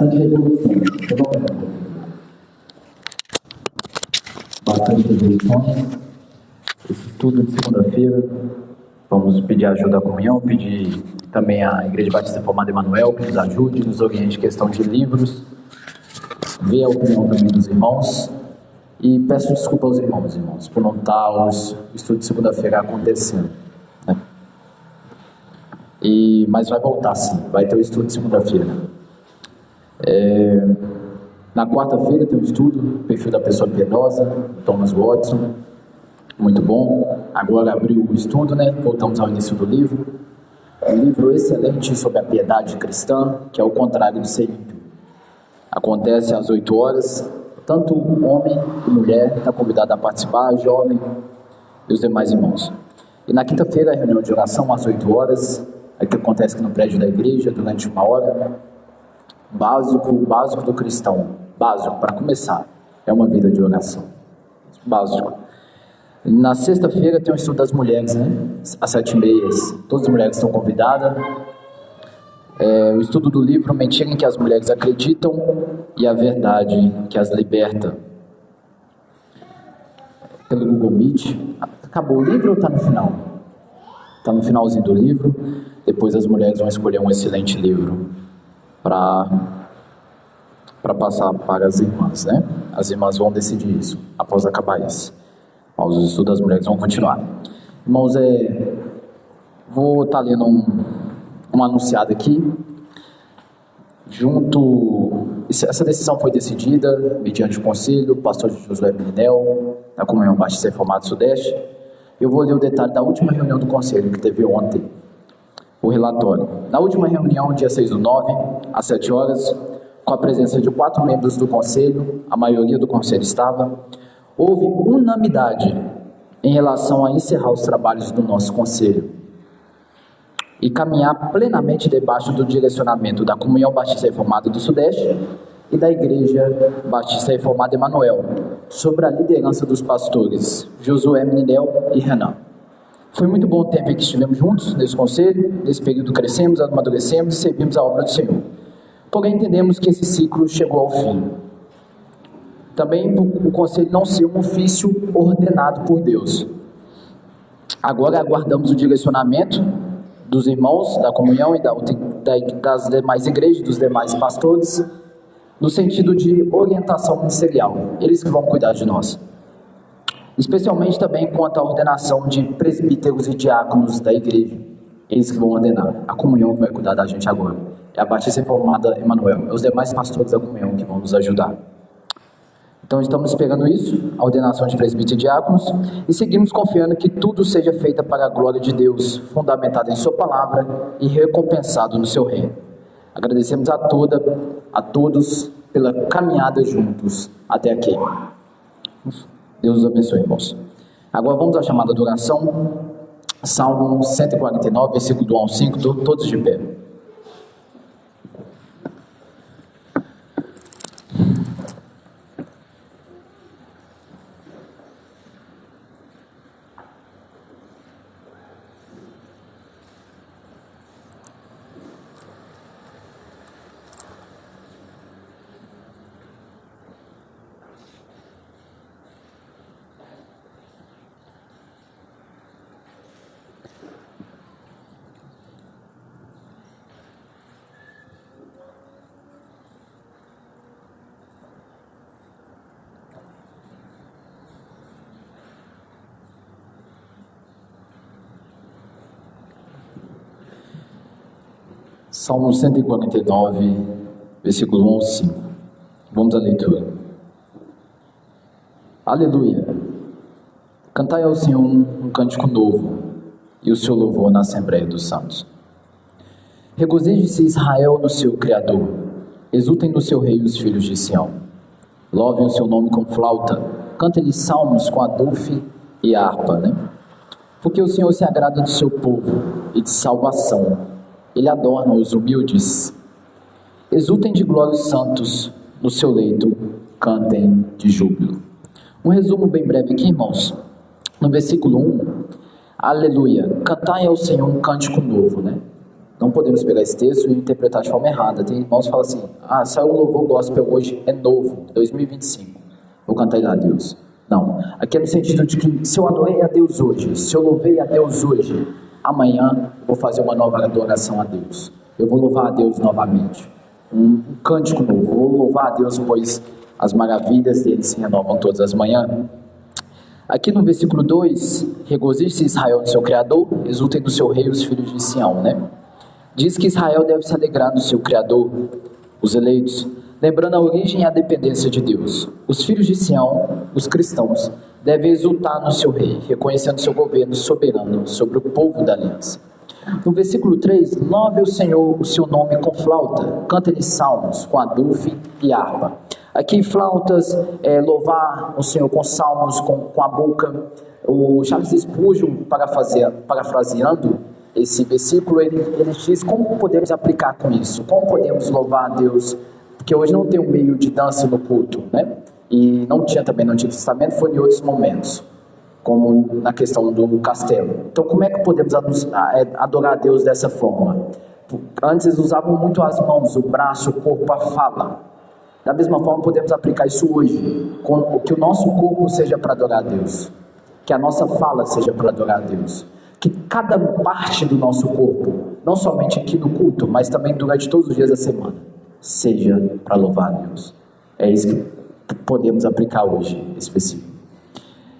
bastante revoluções. Bastante revoluções. Esse estudo de segunda-feira, vamos pedir ajuda à comunhão, pedir também à Igreja Batista Reformada Emanuel que nos ajude, nos oriente em questão de livros, ver a opinião também dos irmãos. E peço desculpa aos irmãos, por não estar o estudo de segunda-feira acontecendo, né? Mas vai voltar sim, vai ter o estudo de segunda-feira. Na quarta-feira tem o estudo, Perfil da Pessoa Piedosa, Thomas Watson, muito bom. Agora abriu o estudo, né? Voltamos ao início do livro. É um livro excelente sobre a piedade cristã, que é o contrário do ser ímpio. Acontece às 8 horas, tanto homem e mulher está convidado a participar, jovem e os demais irmãos. E na quinta-feira a reunião de oração às 8 horas, que acontece aqui no prédio da igreja durante 1 hora. Básico do cristão, básico para começar, é uma vida de oração, básico. Na sexta-feira tem o estudo das mulheres, né? Às 7h30, todas as mulheres estão convidadas. O estudo do livro Mentira em que as Mulheres Acreditam e a Verdade que as Liberta, pelo Google Meet. Acabou o livro ou está no final? Está no finalzinho do livro. Depois as mulheres vão escolher um excelente livro para passar para as irmãs, né? As irmãs vão decidir isso após acabar isso. Mas os estudos das mulheres vão continuar. Irmãos, vou estar lendo um anunciado aqui. Essa decisão foi decidida mediante o conselho, o pastor Josué Meninel, da Comunhão Batista Reformada Sudeste. Eu vou ler o detalhe da última reunião do conselho, que teve ontem, o relatório. Na última reunião, dia 6/9, às 7 horas, com a presença de 4 membros do conselho, a maioria do conselho estava, houve unanimidade em relação a encerrar os trabalhos do nosso conselho e caminhar plenamente debaixo do direcionamento da Comunhão Batista Reformada do Sudeste e da Igreja Batista Reformada Emanuel, sob a liderança dos pastores Josué Meninel e Renan. Foi muito bom o tempo em que estivemos juntos nesse conselho. Nesse período crescemos, amadurecemos e servimos a obra do Senhor. Porém, entendemos que esse ciclo chegou ao fim. Também o conselho não ser um ofício ordenado por Deus. Agora aguardamos o direcionamento dos irmãos da comunhão e das demais igrejas, dos demais pastores, no sentido de orientação ministerial. Eles que vão cuidar de nós. Especialmente também quanto à ordenação de presbíteros e diáconos da igreja. Eles que vão ordenar. A comunhão que vai cuidar da gente agora é a Batista Reformada Emanuel. É os demais pastores da comunhão que vão nos ajudar. Então estamos esperando isso, a ordenação de presbíteros e diáconos, e seguimos confiando que tudo seja feito para a glória de Deus, fundamentado em sua palavra e recompensado no seu reino. Agradecemos a todos pela caminhada juntos até aqui. Deus os abençoe, irmãos. Agora vamos à chamada de oração. Salmo 149, versículo do 1 ao 5, todos de pé. Salmo 149, versículo 1 ao 5. Vamos à leitura. Aleluia! Cantai ao Senhor um cântico novo, e o seu louvor na Assembleia dos Santos. Regozije-se Israel no seu Criador, exultem no seu Rei os filhos de Sião. Louvem o seu nome com flauta, cantem-lhe salmos com a dufe e a harpa, né? Porque o Senhor se agrada do seu povo e de salvação. Ele adorna os humildes. Exultem de glória os santos no seu leito, cantem de júbilo. Um resumo bem breve aqui, irmãos. No versículo 1, aleluia, cantai ao Senhor um cântico novo, né? não podemos pegar esse texto e interpretar de forma errada. Tem irmãos que falam assim, saiu um louvor gospel hoje, é novo, 2025, vou cantar ele a Deus. Não, aqui é no sentido de que se eu adorei a Deus hoje, se eu louvei a Deus hoje, amanhã eu vou fazer uma nova adoração a Deus. Eu vou louvar a Deus novamente. Um cântico novo, vou louvar a Deus, pois as maravilhas dele se renovam todas as manhãs. Aqui no versículo 2, regozije-se Israel do seu Criador, exultem do seu rei os filhos de Sião, né? Diz que Israel deve se alegrar do seu Criador, os eleitos, lembrando a origem e a dependência de Deus. Os filhos de Sião, os cristãos, devem exultar no seu rei, reconhecendo seu governo soberano sobre o povo da aliança. No versículo 3, louve o Senhor o seu nome com flauta, canta-lhe salmos com adufe e harpa. Aqui flautas, louvar o Senhor com salmos, com a boca. O Charles Spurgeon, parafraseando esse versículo, ele diz como podemos aplicar com isso, como podemos louvar a Deus, porque hoje não tem um meio de dança no culto, né? E não tinha também no Antigo Testamento, foi em outros momentos, como na questão do castelo. Então como é que podemos adorar a Deus dessa forma? Antes eles usavam muito as mãos, o braço, o corpo, a fala. Da mesma forma podemos aplicar isso hoje, que o nosso corpo seja para adorar a Deus, que a nossa fala seja para adorar a Deus, que cada parte do nosso corpo, não somente aqui no culto, mas também durante todos os dias da semana, seja para louvar a Deus. É isso que podemos aplicar hoje, esse versículo.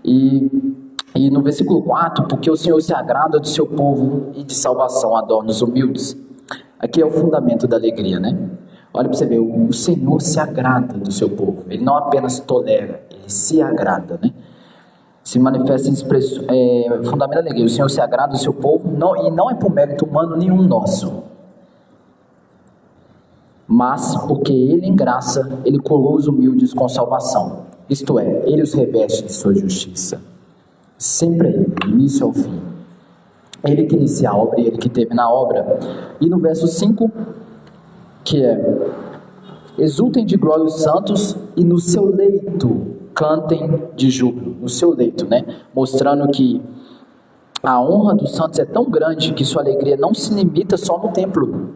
E no versículo 4, porque o Senhor se agrada do seu povo e de salvação adorna os humildes. Aqui é o fundamento da alegria, né? Olha para você ver, o Senhor se agrada do seu povo. Ele não apenas tolera, ele se agrada, né? Se manifesta em expressão, fundamento da alegria. O Senhor se agrada do seu povo, e não é por mérito humano nenhum nosso, mas porque ele, em graça, ele coroa os humildes com salvação. Isto é, ele os reveste de sua justiça. Sempre é ele, do início ao fim. Ele que inicia a obra e ele que termina a obra. E no verso 5, que é: exultem de glória os santos e no seu leito cantem de júbilo. No seu leito, né? Mostrando que a honra dos santos é tão grande que sua alegria não se limita só no templo.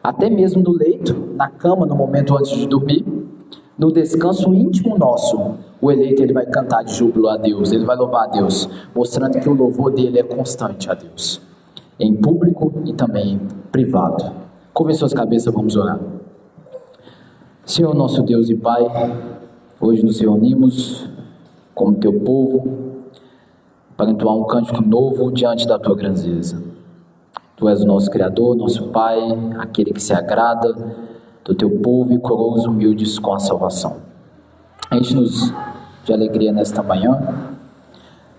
Até mesmo no leito, na cama, no momento antes de dormir, no descanso íntimo nosso, o eleito ele vai cantar de júbilo a Deus, ele vai louvar a Deus, mostrando que o louvor dele é constante a Deus, em público e também em privado. Curvem suas cabeças, vamos orar. Senhor nosso Deus e Pai, hoje nos reunimos como teu povo para entoar um cântico novo diante da tua grandeza. Tu és o nosso Criador, nosso Pai, aquele que se agrada do teu povo e coroa os humildes com a salvação. Enche-nos de alegria nesta manhã,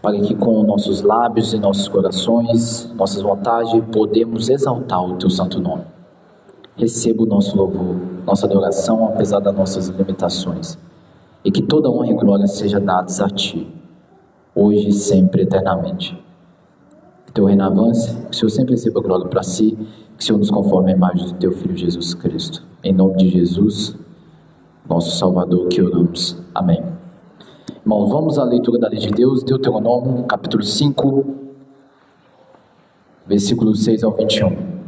para que com nossos lábios e nossos corações, nossas vontades, podemos exaltar o teu santo nome. Receba o nosso louvor, nossa adoração, apesar das nossas limitações, e que toda honra e glória seja dadas a Ti, hoje e sempre, eternamente. Que Teu reino avance, que o Senhor sempre receba glória para si, que o Senhor nos conforme a imagem do Teu Filho Jesus Cristo. Em nome de Jesus, nosso Salvador, que oramos. Amém. Irmãos, vamos à leitura da Lei de Deus, Deuteronômio, capítulo 5, versículos 6 ao 21.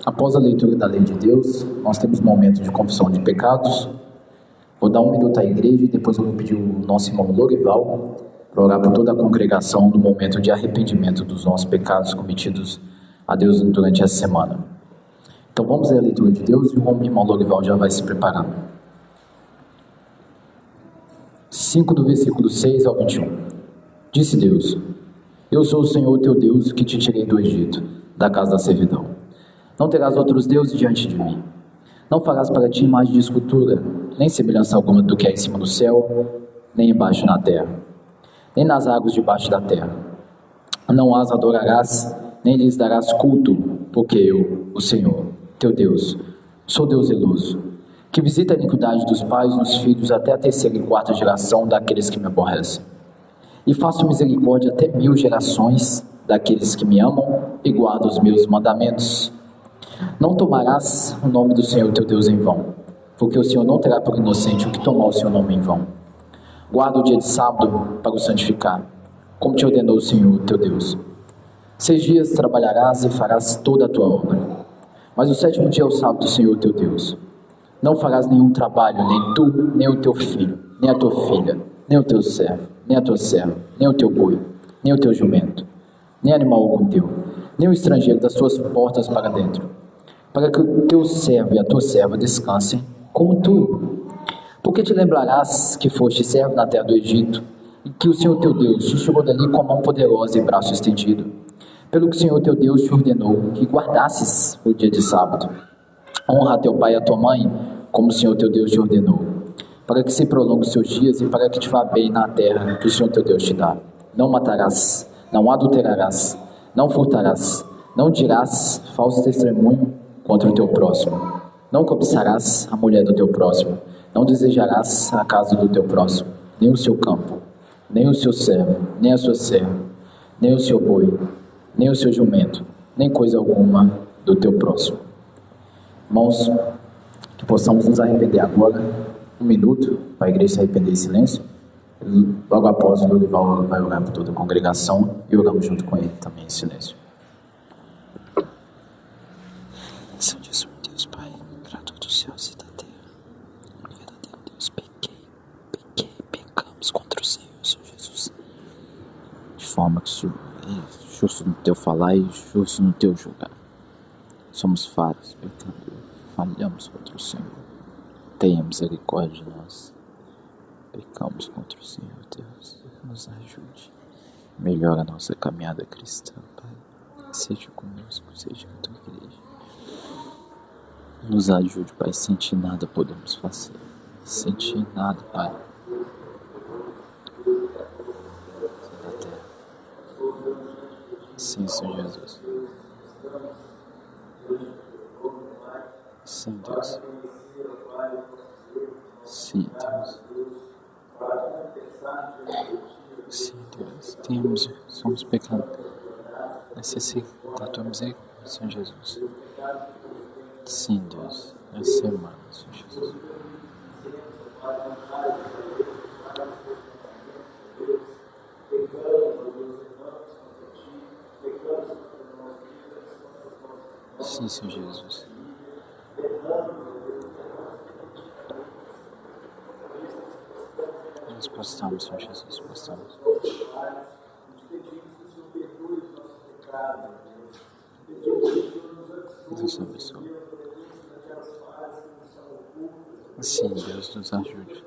Após a leitura da Lei de Deus, nós temos um momento de confissão de pecados. Vou dar um minuto à igreja e depois eu vou pedir o nosso irmão Lorival para orar por toda a congregação no momento de arrependimento dos nossos pecados cometidos a Deus durante essa semana. Então vamos ler a leitura de Deus e o irmão Lorival já vai se preparando. 5 do versículo 6 ao 21. Disse Deus: Eu sou o Senhor teu Deus que te tirei do Egito, da casa da servidão. Não terás outros deuses diante de mim. Não farás para ti imagem de escultura, nem semelhança alguma do que há em cima no céu, nem embaixo na terra, nem nas águas debaixo da terra. Não as adorarás, nem lhes darás culto, porque eu, o Senhor, teu Deus, sou Deus zeloso, que visita a iniquidade dos pais nos filhos até a terceira e quarta geração daqueles que me aborrecem. E faço misericórdia até 1000 gerações daqueles que me amam e guardam os meus mandamentos. Não tomarás o nome do Senhor teu Deus em vão, porque o Senhor não terá por inocente o que tomar o seu nome em vão. Guarda o dia de sábado para o santificar, como te ordenou o Senhor teu Deus. 6 dias trabalharás e farás toda a tua obra, mas o 7º dia é o sábado do Senhor teu Deus. Não farás nenhum trabalho, nem tu, nem o teu filho, nem a tua filha, nem o teu servo, nem a tua serva, nem o teu boi, nem o teu jumento, nem animal algum teu, nem o estrangeiro das tuas portas para dentro, para que o teu servo e a tua serva descansem, como tu. Porque te lembrarás que foste servo na terra do Egito, e que o Senhor teu Deus te tirou dali com a mão poderosa e braço estendido, pelo que o Senhor teu Deus te ordenou que guardasses o dia de sábado. Honra a teu pai e a tua mãe, como o Senhor teu Deus te ordenou, para que se prolongue os seus dias e para que te vá bem na terra que o Senhor teu Deus te dá. Não matarás, não adulterarás, não furtarás, não dirás falso testemunho contra o teu próximo, não cobiçarás a mulher do teu próximo, não desejarás a casa do teu próximo, nem o seu campo, nem o seu servo, nem a sua serva, nem o seu boi, nem o seu jumento, nem coisa alguma do teu próximo. Irmãos, que possamos nos arrepender agora, 1 minuto, para a igreja se arrepender em silêncio. Logo após, o Lorival vai orar por toda a congregação e oramos junto com ele também em silêncio. Santíssimo Deus, Pai, Criador dos céus e da terra, verdadeiro Deus, pecamos contra o Senhor Jesus, de forma que é justo no teu falar e justo no teu julgar. Somos falhos, pecadores, falhamos contra o Senhor. Tenha misericórdia de nós. Pecamos contra o Senhor, Deus. Nos ajude. Melhora a nossa caminhada cristã, Pai. Seja conosco, seja com a tua igreja. Nos ajude, Pai. Sentir nada podemos fazer. Sentir nada, Pai. Da terra. Sim, Senhor Jesus. Sim, Deus. Sim, Deus. Sim, Deus. Somos pecadores. Necessita da tua misericórdia, Senhor Jesus. Sim, Deus. Essa semana, Senhor Jesus. Sim, Senhor Jesus. Nós postamos, Senhor Jesus, postamos. Deus abençoe. Sim, Deus, nos ajude.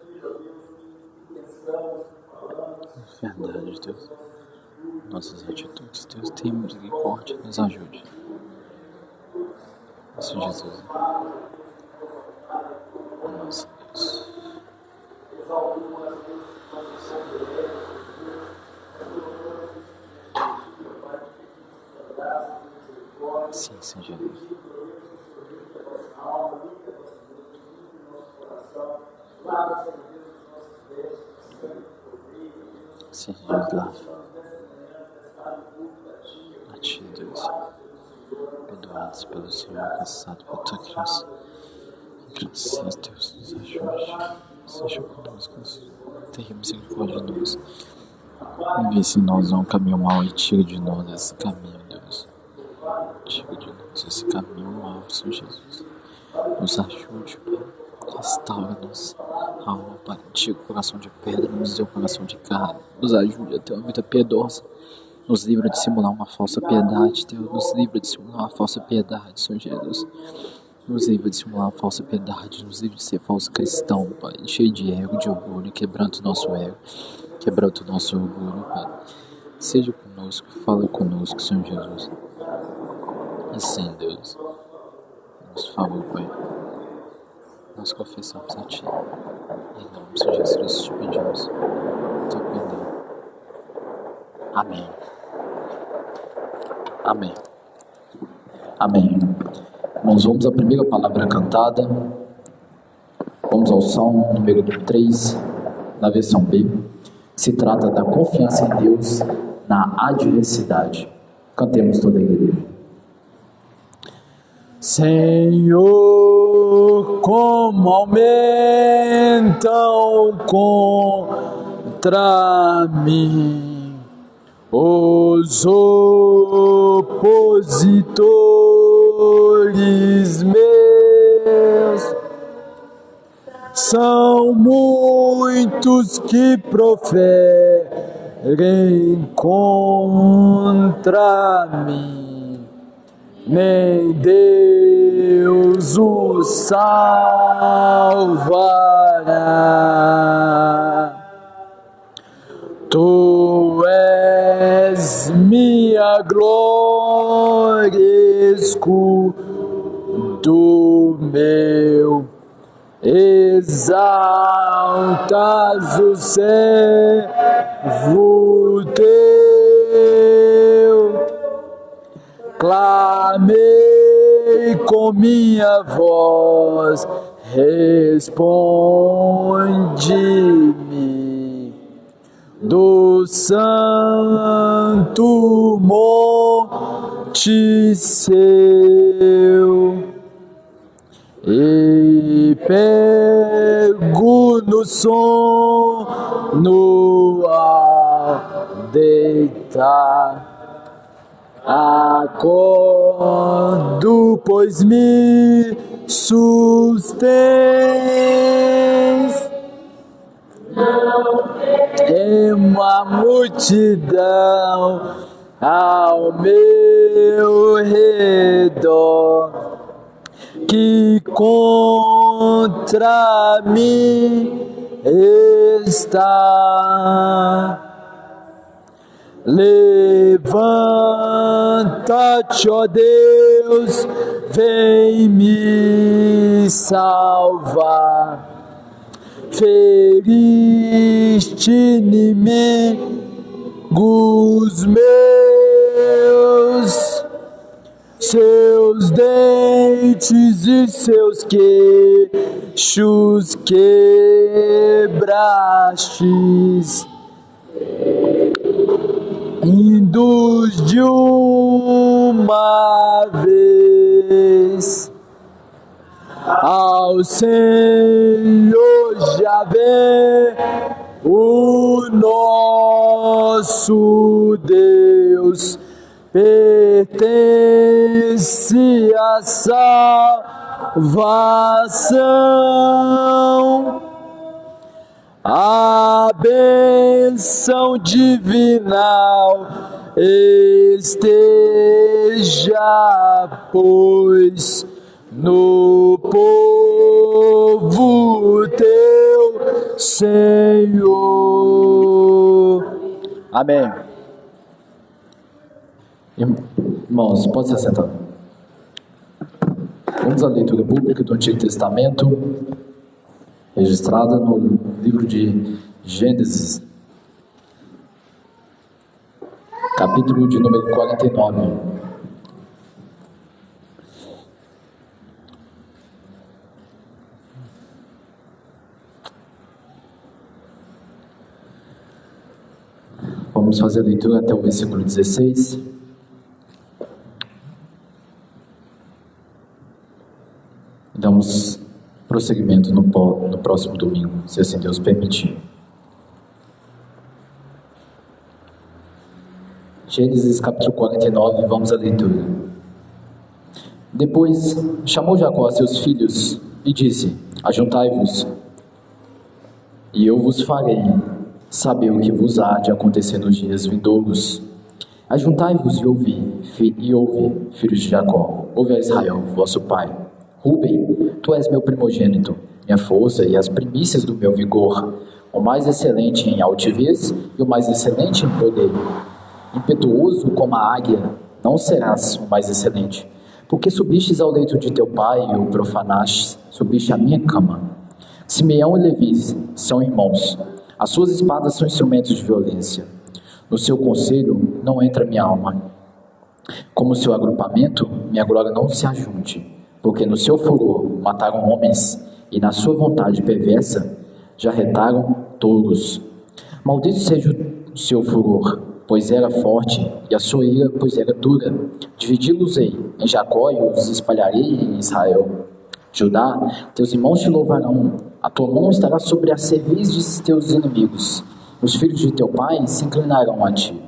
Verdade, Deus. Nossas atitudes, Deus, tenha misericórdia, nos ajude. Senhor Jesus. Nossa, Deus. Sim, Senhor Jesus. Sim, Jesus, lava. A ti, Deus. Perdoados pelo Senhor, cansado por tua criança. Graças a Deus, nos ajude. Seja conosco, tenha misericórdia de nós. Envie se nós um caminho mau e tire de nós esse caminho, Deus. Tire de nós esse caminho mau, Senhor Jesus. Nos ajude, Pai. Restaura nossa alma, Pai. Tira o coração de pedra, nos dê o coração de carne. Nos ajude a ter uma vida piedosa. Nos livra de simular uma falsa piedade, Deus. Nos livra de simular uma falsa piedade, Senhor Jesus. Nos livra de simular uma falsa piedade. Nos livra de ser falso cristão, Pai. Cheio de ego, de orgulho. Quebrando o nosso ego. Quebrando o nosso orgulho, Pai. Seja conosco. Fala conosco, Senhor Jesus. E sim, Deus. Nos favor, Pai. Nós confessamos a Ti. Em nome de Jesus Cristo te pedimos. Teu perdão. Amém. Amém. Amém. Irmãos, vamos à primeira palavra cantada. Vamos ao Salmo número 3, na versão B. Se trata da confiança em Deus na adversidade. Cantemos toda a igreja. Senhor, como aumentam contra mim os opositores meus. São muitos que proferem contra mim, nem Deus o salvará. Tu és minha glória, escudo meu, exaltas o servo teu. Clamei com minha voz, responde-me do santo monte seu. E pego no sono ao deitar. Acordo, pois me sustens em uma multidão ao meu redor, que contra mim está. Levanta-te, ó Deus, vem me salvar. Feriste inimigos meus, seus dentes e seus queixos quebrastes. Induz de uma vez ao Senhor Javé, o nosso Deus, pertence a salvação. A bênção divinal esteja, pois, no povo teu, Senhor. Amém. Irmãos, pode se assentar. Vamos à leitura pública do Antigo Testamento, registrada no livro de Gênesis, capítulo de número 49. Vamos fazer a leitura até o versículo 16. Damos prosseguimento no próximo domingo, se assim Deus permitir. Gênesis capítulo 49, vamos à leitura. Depois chamou Jacó a seus filhos e disse: Ajuntai-vos, e eu vos farei saber o que vos há de acontecer nos dias vindouros. Ajuntai-vos e ouvi, filhos de Jacó, ouve a Israel, vosso pai. Rúben, tu és meu primogênito, minha força e as primícias do meu vigor, o mais excelente em altivez e o mais excelente em poder. Impetuoso como a águia, não serás o mais excelente, porque subistes ao leito de teu pai e o profanastes, subiste à minha cama. Simeão e Levi são irmãos, as suas espadas são instrumentos de violência. No seu conselho não entra minha alma. Como seu agrupamento, minha glória não se ajunte, porque no seu furor mataram homens, e na sua vontade perversa já retaram touros. Maldito seja o seu furor, pois era forte, e a sua ira, pois era dura. Dividi-los-ei em Jacó e os espalharei em Israel. Judá, teus irmãos te louvarão, a tua mão estará sobre a cerviz de teus inimigos. Os filhos de teu pai se inclinarão a ti.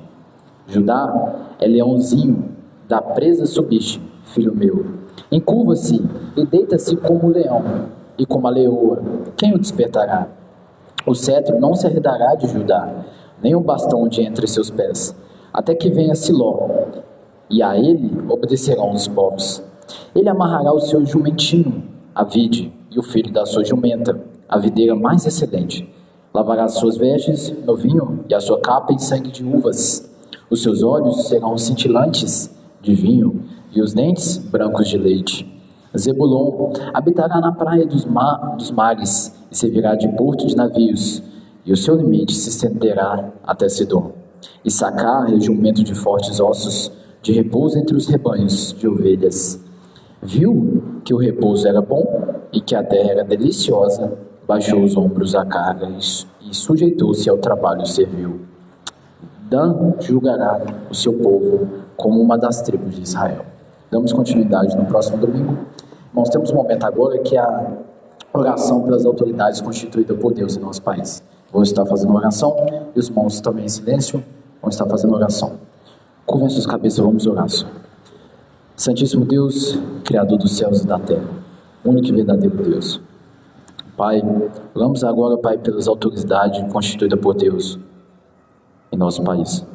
Judá é leãozinho, da presa subiste, filho meu. Encurva-se e deita-se como o leão, e como a leoa. Quem o despertará? O cetro não se arredará de Judá, nem o bastão de entre seus pés, até que venha Siló, e a ele obedecerão os povos. Ele amarrará o seu jumentinho, a vide, e o filho da sua jumenta, a videira mais excelente. Lavará as suas vestes no vinho, e a sua capa em sangue de uvas. Os seus olhos serão cintilantes de vinho, e os dentes brancos de leite. Zebulon habitará na praia dos mares, e servirá de porto de navios, e o seu limite se estenderá até Sidom. Issacar é jumento de fortes ossos, de repouso entre os rebanhos de ovelhas. Viu que o repouso era bom, e que a terra era deliciosa, baixou os ombros à carga, e sujeitou-se ao trabalho servil. Dan julgará o seu povo como uma das tribos de Israel. Damos continuidade no próximo domingo. Nós temos um momento agora que é a oração pelas autoridades constituídas por Deus em nosso país. Vou estar fazendo oração e os irmãos também em silêncio vão estar fazendo oração. Curvem suas cabeças, vamos orar. Santíssimo Deus, Criador dos céus e da terra, único e verdadeiro Deus. Pai, oramos agora, Pai, pelas autoridades constituídas por Deus em nosso país.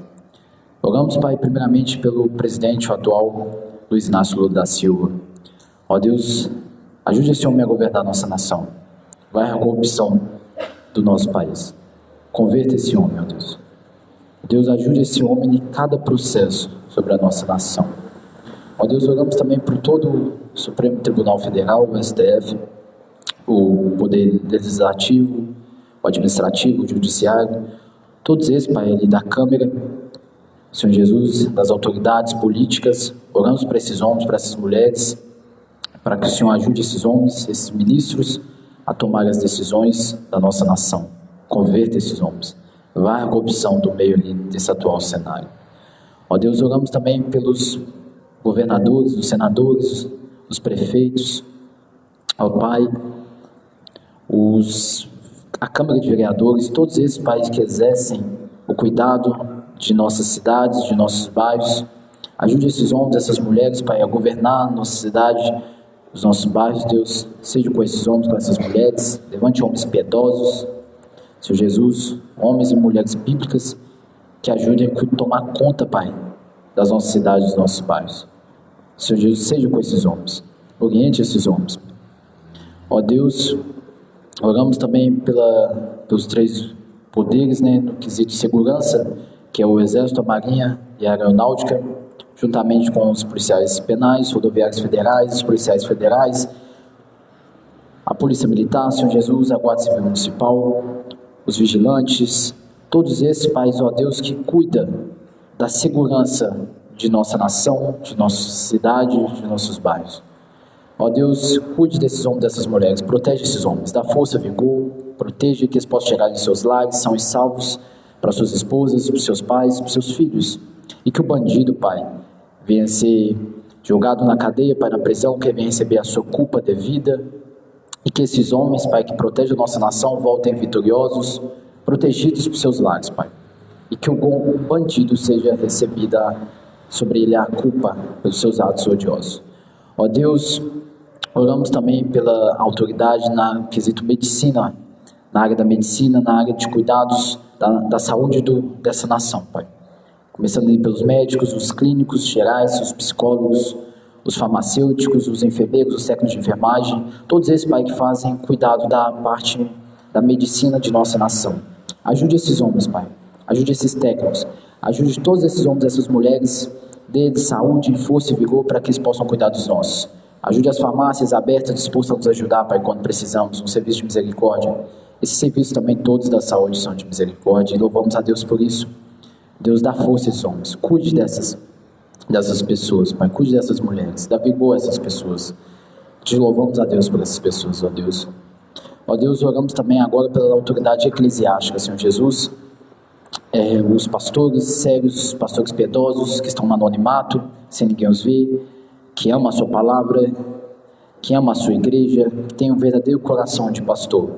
Oramos, Pai, primeiramente pelo presidente atual, Luiz Inácio Lula da Silva. Ó Deus, ajude esse homem a governar nossa nação. Vai a corrupção do nosso país. Converta esse homem, ó Deus. Deus, ajude esse homem em cada processo sobre a nossa nação. Ó Deus, oramos também por todo o Supremo Tribunal Federal, o STF, o Poder Legislativo, o Administrativo, o Judiciário, todos esses, Pai, ali da Câmara, Senhor Jesus, das autoridades políticas. Oramos para esses homens, para essas mulheres, para que o Senhor ajude esses homens, esses ministros, a tomar as decisões da nossa nação. Converta esses homens. Vai a corrupção do meio ali desse atual cenário. Ó Deus, oramos também pelos governadores, os senadores, os prefeitos, ó Pai, a Câmara de Vereadores, todos esses pais que exercem o cuidado de nossas cidades, de nossos bairros. Ajude esses homens, essas mulheres, Pai, a governar a nossa cidade, os nossos bairros, Deus. Seja com esses homens, com essas mulheres. Levante homens piedosos, Senhor Jesus, homens e mulheres bíblicas, que ajudem a tomar conta, Pai, das nossas cidades, dos nossos bairros. Senhor Jesus, seja com esses homens. Oriente esses homens. Ó Deus, oramos também pelos três poderes, no quesito de segurança, que é o Exército, a Marinha e a Aeronáutica, juntamente com os policiais penais, rodoviários federais, os policiais federais, a Polícia Militar, Senhor Jesus, a Guarda Civil Municipal, os vigilantes, todos esses, Pai, ó Deus, que cuida da segurança de nossa nação, de nossa cidade, de nossos bairros. Ó Deus, cuide desses homens, dessas mulheres, protege esses homens, dá força, vigor, proteja que eles possam chegar em seus lares, são e salvos, para suas esposas, para seus pais, para seus filhos. E que o bandido, Pai, venha ser jogado na cadeia, Pai, na prisão, que venha receber a sua culpa devida. E que esses homens, Pai, que protegem a nossa nação, voltem vitoriosos, protegidos por seus lares, Pai. E que o bandido seja recebida sobre ele a culpa pelos seus atos odiosos. Ó Deus, oramos também pela autoridade na quesito medicina, na área da medicina, na área de cuidados da saúde dessa nação, Pai. Começando ali pelos médicos, os clínicos gerais, os psicólogos, os farmacêuticos, os enfermeiros, os técnicos de enfermagem, todos esses, Pai, que fazem cuidado da parte da medicina de nossa nação. Ajude esses homens, Pai. Ajude esses técnicos. Ajude todos esses homens, essas mulheres, dê saúde, força e vigor para que eles possam cuidar dos nossos. Ajude as farmácias abertas, dispostas a nos ajudar, Pai, quando precisamos, um serviço de misericórdia. Esses serviços também todos da saúde são de misericórdia e louvamos a Deus por isso. Deus dá força a esses homens. Cuide dessas dessas pessoas, Pai. Cuide dessas mulheres, dá vigor a essas pessoas. Te louvamos a Deus por essas pessoas, ó Deus. Ó Deus, oramos também agora pela autoridade eclesiástica, Senhor Jesus. Os pastores sérios, os pastores piedosos que estão no anonimato, sem ninguém os ver, que ama a sua palavra, que ama a sua igreja, que tem um verdadeiro coração de pastor.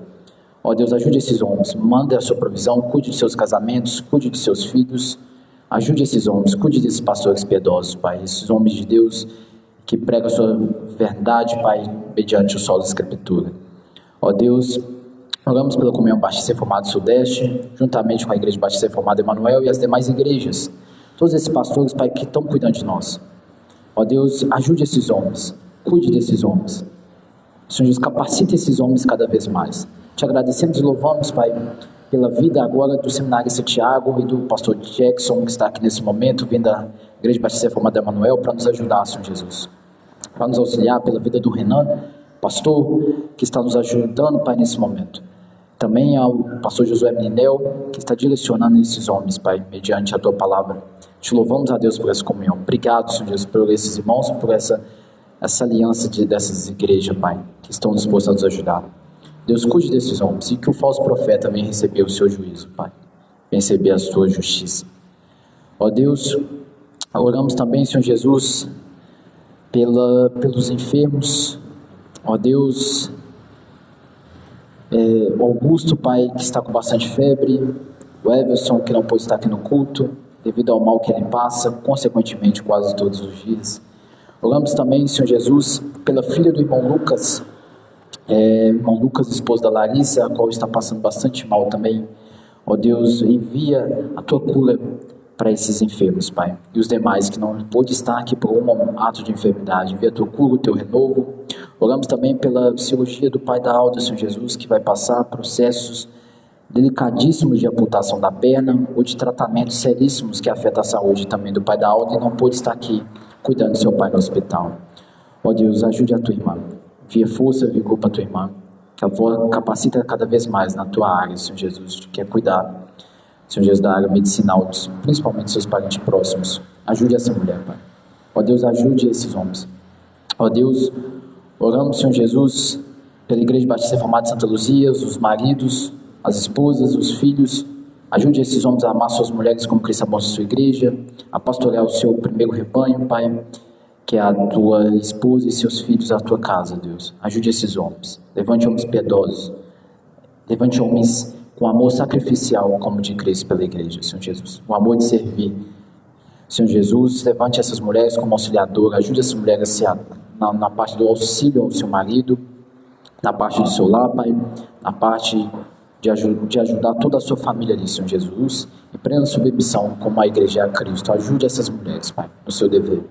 Ó Deus, ajude esses homens, manda a sua provisão, cuide de seus casamentos, cuide de seus filhos, ajude esses homens, cuide desses pastores piedosos, Pai, esses homens de Deus que pregam a sua verdade, Pai, mediante o sol da Escritura. Ó Deus, oramos pela Comunhão Batista Reformada Sudeste, juntamente com a Igreja Batista Reformada Emanuel e as demais igrejas, todos esses pastores, Pai, que estão cuidando de nós. Ó Deus, ajude esses homens, cuide desses homens. Senhor Jesus, capacite esses homens cada vez mais. Te agradecemos e louvamos, Pai, pela vida agora do Seminário Santiago e do pastor Jackson, que está aqui nesse momento, vindo da Igreja Batista Reformada Emanuel, para nos ajudar, Senhor Jesus. Para nos auxiliar pela vida do Renan, pastor, que está nos ajudando, Pai, nesse momento. Também ao pastor Josué Meninel, que está direcionando esses homens, Pai, mediante a Tua palavra. Te louvamos a Deus por essa comunhão. Obrigado, Senhor Jesus, por esses irmãos, por essa aliança dessas igrejas, Pai, que estão dispostas a nos ajudar. Deus, cuide desses homens e que o falso profeta venha receber o seu juízo, Pai. Venha receber a sua justiça. Ó Deus, oramos também, Senhor Jesus, pelos enfermos. Ó Deus, o Augusto, Pai, que está com bastante febre, o Everson, que não pôde estar aqui no culto, devido ao mal que ele passa, consequentemente, quase todos os dias. Oramos também, Senhor Jesus, pela filha do irmão Lucas, esposa da Larissa, a qual está passando bastante mal também. Ó Deus, envia a Tua cura para esses enfermos, Pai, e os demais que não pôde estar aqui por um ato de enfermidade. Envia a Tua cura, o Teu renovo. Oramos também pela cirurgia do pai da Alda, Senhor Jesus, que vai passar processos delicadíssimos de amputação da perna ou de tratamentos seríssimos que afetam a saúde também do pai da Alda e não pôde estar aqui cuidando do seu pai no hospital. Ó Deus, ajude a Tua irmã. Envia força, vigor para a Tua irmã. Capacita cada vez mais na Tua área, Senhor Jesus, que quer cuidar, Senhor Jesus, da área medicinal, principalmente seus parentes próximos. Ajude essa mulher, Pai. Ó Deus, ajude esses homens. Ó Deus, oramos, Senhor Jesus, pela Igreja Batista Reformada de Santa Luzia, os maridos, as esposas, os filhos. Ajude esses homens a amar suas mulheres como Cristo amou a sua igreja, a pastorear o seu primeiro rebanho, Pai, que é a Tua esposa e seus filhos, a Tua casa, Deus. Ajude esses homens. Levante homens piedosos. Levante homens com amor sacrificial, como de Cristo pela igreja, Senhor Jesus. O amor de servir. Senhor Jesus, levante essas mulheres como auxiliadora. Ajude essas mulheres na parte do auxílio ao seu marido, na parte do seu lar, Pai, na parte de ajudar toda a sua família ali, Senhor Jesus. E prenda sua missão como a igreja a Cristo. Ajude essas mulheres, Pai, no seu dever.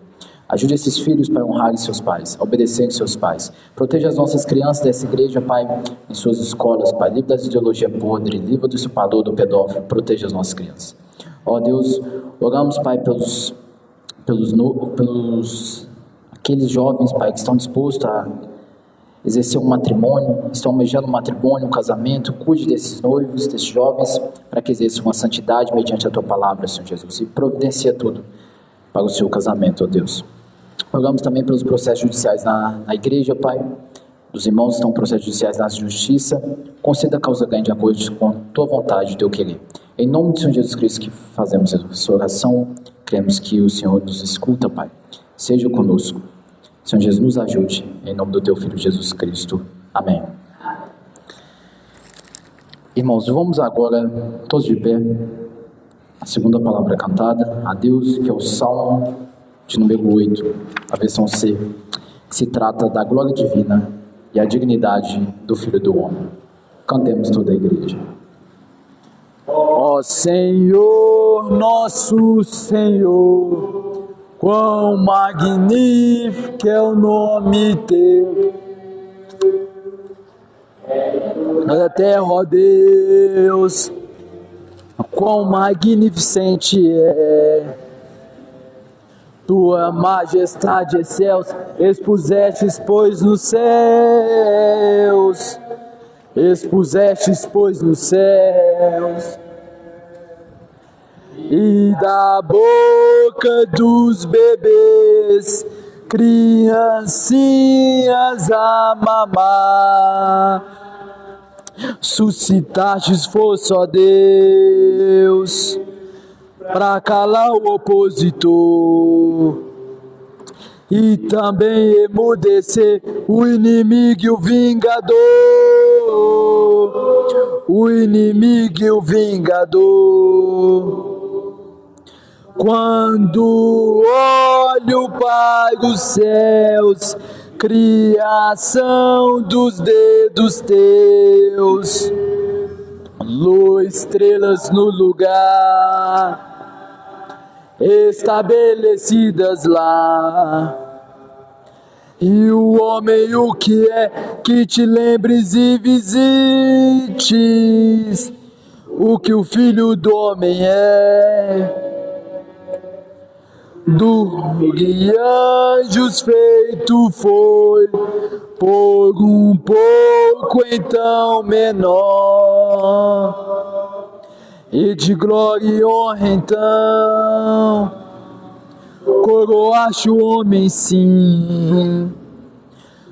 Ajude esses filhos, Pai, a honrarem seus pais, a obedecerem seus pais. Proteja as nossas crianças dessa igreja, Pai, em suas escolas, Pai. Livre das ideologias podres, livre do usurpador, do pedófilo. Proteja as nossas crianças. Ó Deus, oramos, Pai, pelos aqueles jovens, Pai, que estão dispostos a exercer um matrimônio, estão almejando um matrimônio, um casamento. Cuide desses noivos, desses jovens, para que exerçam uma santidade mediante a Tua palavra, Senhor Jesus. E providencia tudo para o seu casamento, ó Deus. Oramos também pelos processos judiciais na igreja, Pai, dos irmãos que estão em processos judiciais na justiça. Conceda a causa ganha de acordo com Tua vontade e Teu querer. Em nome de Senhor Jesus Cristo que fazemos essa oração, cremos que o Senhor nos escuta, Pai. Seja conosco. Senhor Jesus, nos ajude. Em nome do Teu Filho Jesus Cristo. Amém. Irmãos, vamos agora, todos de pé, a segunda palavra cantada, a Deus, que é o Salmo de número 8, a versão C, que se trata da glória divina e a dignidade do Filho do Homem. Cantemos toda a igreja. Ó Senhor, nosso Senhor, quão magnífico é o nome Teu. Na terra, ó Deus, quão magnificente é Tua majestade, excels, expusestes, pois, nos céus. Expusestes, pois, nos céus. e da boca dos bebês, criancinhas a mamar. Suscitastes força, ó Deus, para calar o opositor e também emudecer o inimigo e o vingador. O inimigo e o vingador. Quando olho para os céus, criação dos dedos teus, luz, estrelas no lugar, estabelecidas lá. E o homem o que é, que te lembres e visites o que o Filho do Homem é. De anjos feito foi, por um pouco então menor, e de glória e honra então coroaste o homem sim.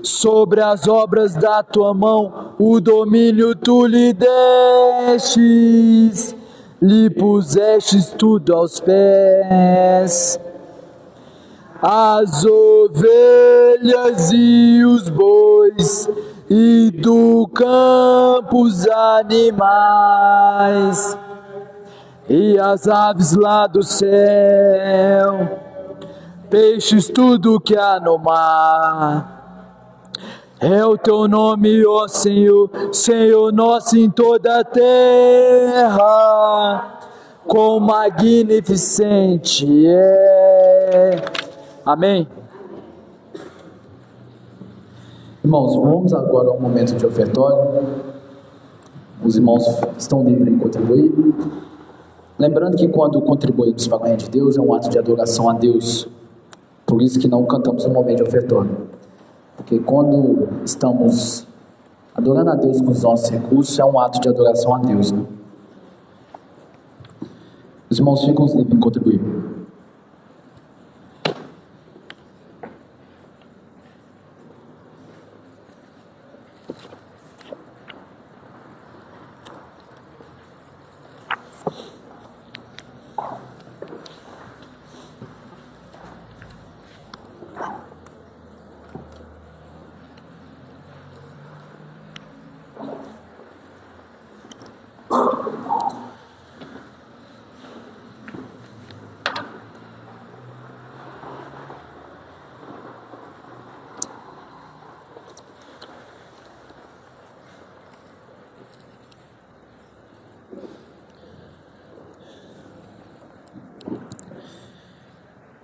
Sobre as obras da tua mão o domínio tu lhe destes, lhe pusestes tudo aos pés. As ovelhas e os bois, e do campo os animais, e as aves lá do céu, peixes tudo que há no mar. É o teu nome, ó Senhor, Senhor nosso em toda a terra, quão magnificente é. Amém. Irmãos, vamos agora ao momento de ofertório. Os irmãos estão livres em contribuir. Lembrando que quando contribuímos para a glória de Deus, é um ato de adoração a Deus. Por isso que não cantamos no momento de ofertório. Porque quando estamos adorando a Deus com os nossos recursos, é um ato de adoração a Deus, né? Os irmãos ficam livres em contribuir.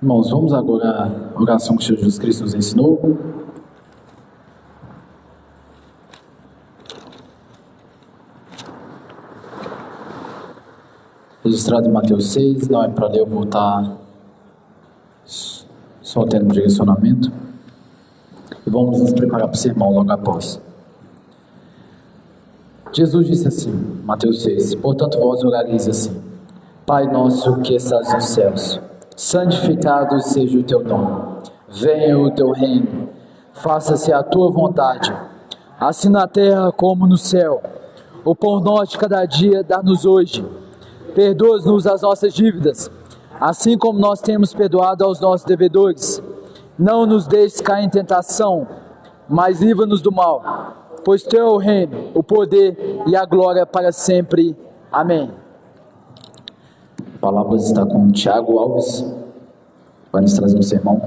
Irmãos, vamos agora à oração que o Senhor Jesus Cristo nos ensinou. Registrado em Mateus 6, não é para ler, eu vou estar só tendo um direcionamento. E vamos nos preparar para o sermão logo após. Jesus disse assim, Mateus 6, portanto vós orareis assim: Pai nosso que estás nos céus, santificado seja o teu nome, venha o teu reino, faça-se a tua vontade, assim na terra como no céu. O pão nosso de cada dia dá-nos hoje, perdoa-nos as nossas dívidas, assim como nós temos perdoado aos nossos devedores. Não nos deixes cair em tentação, mas livra-nos do mal, pois teu é o reino, o poder e a glória para sempre. Amém. A palavra está com o Tiago Alves, vai nos trazer um sermão.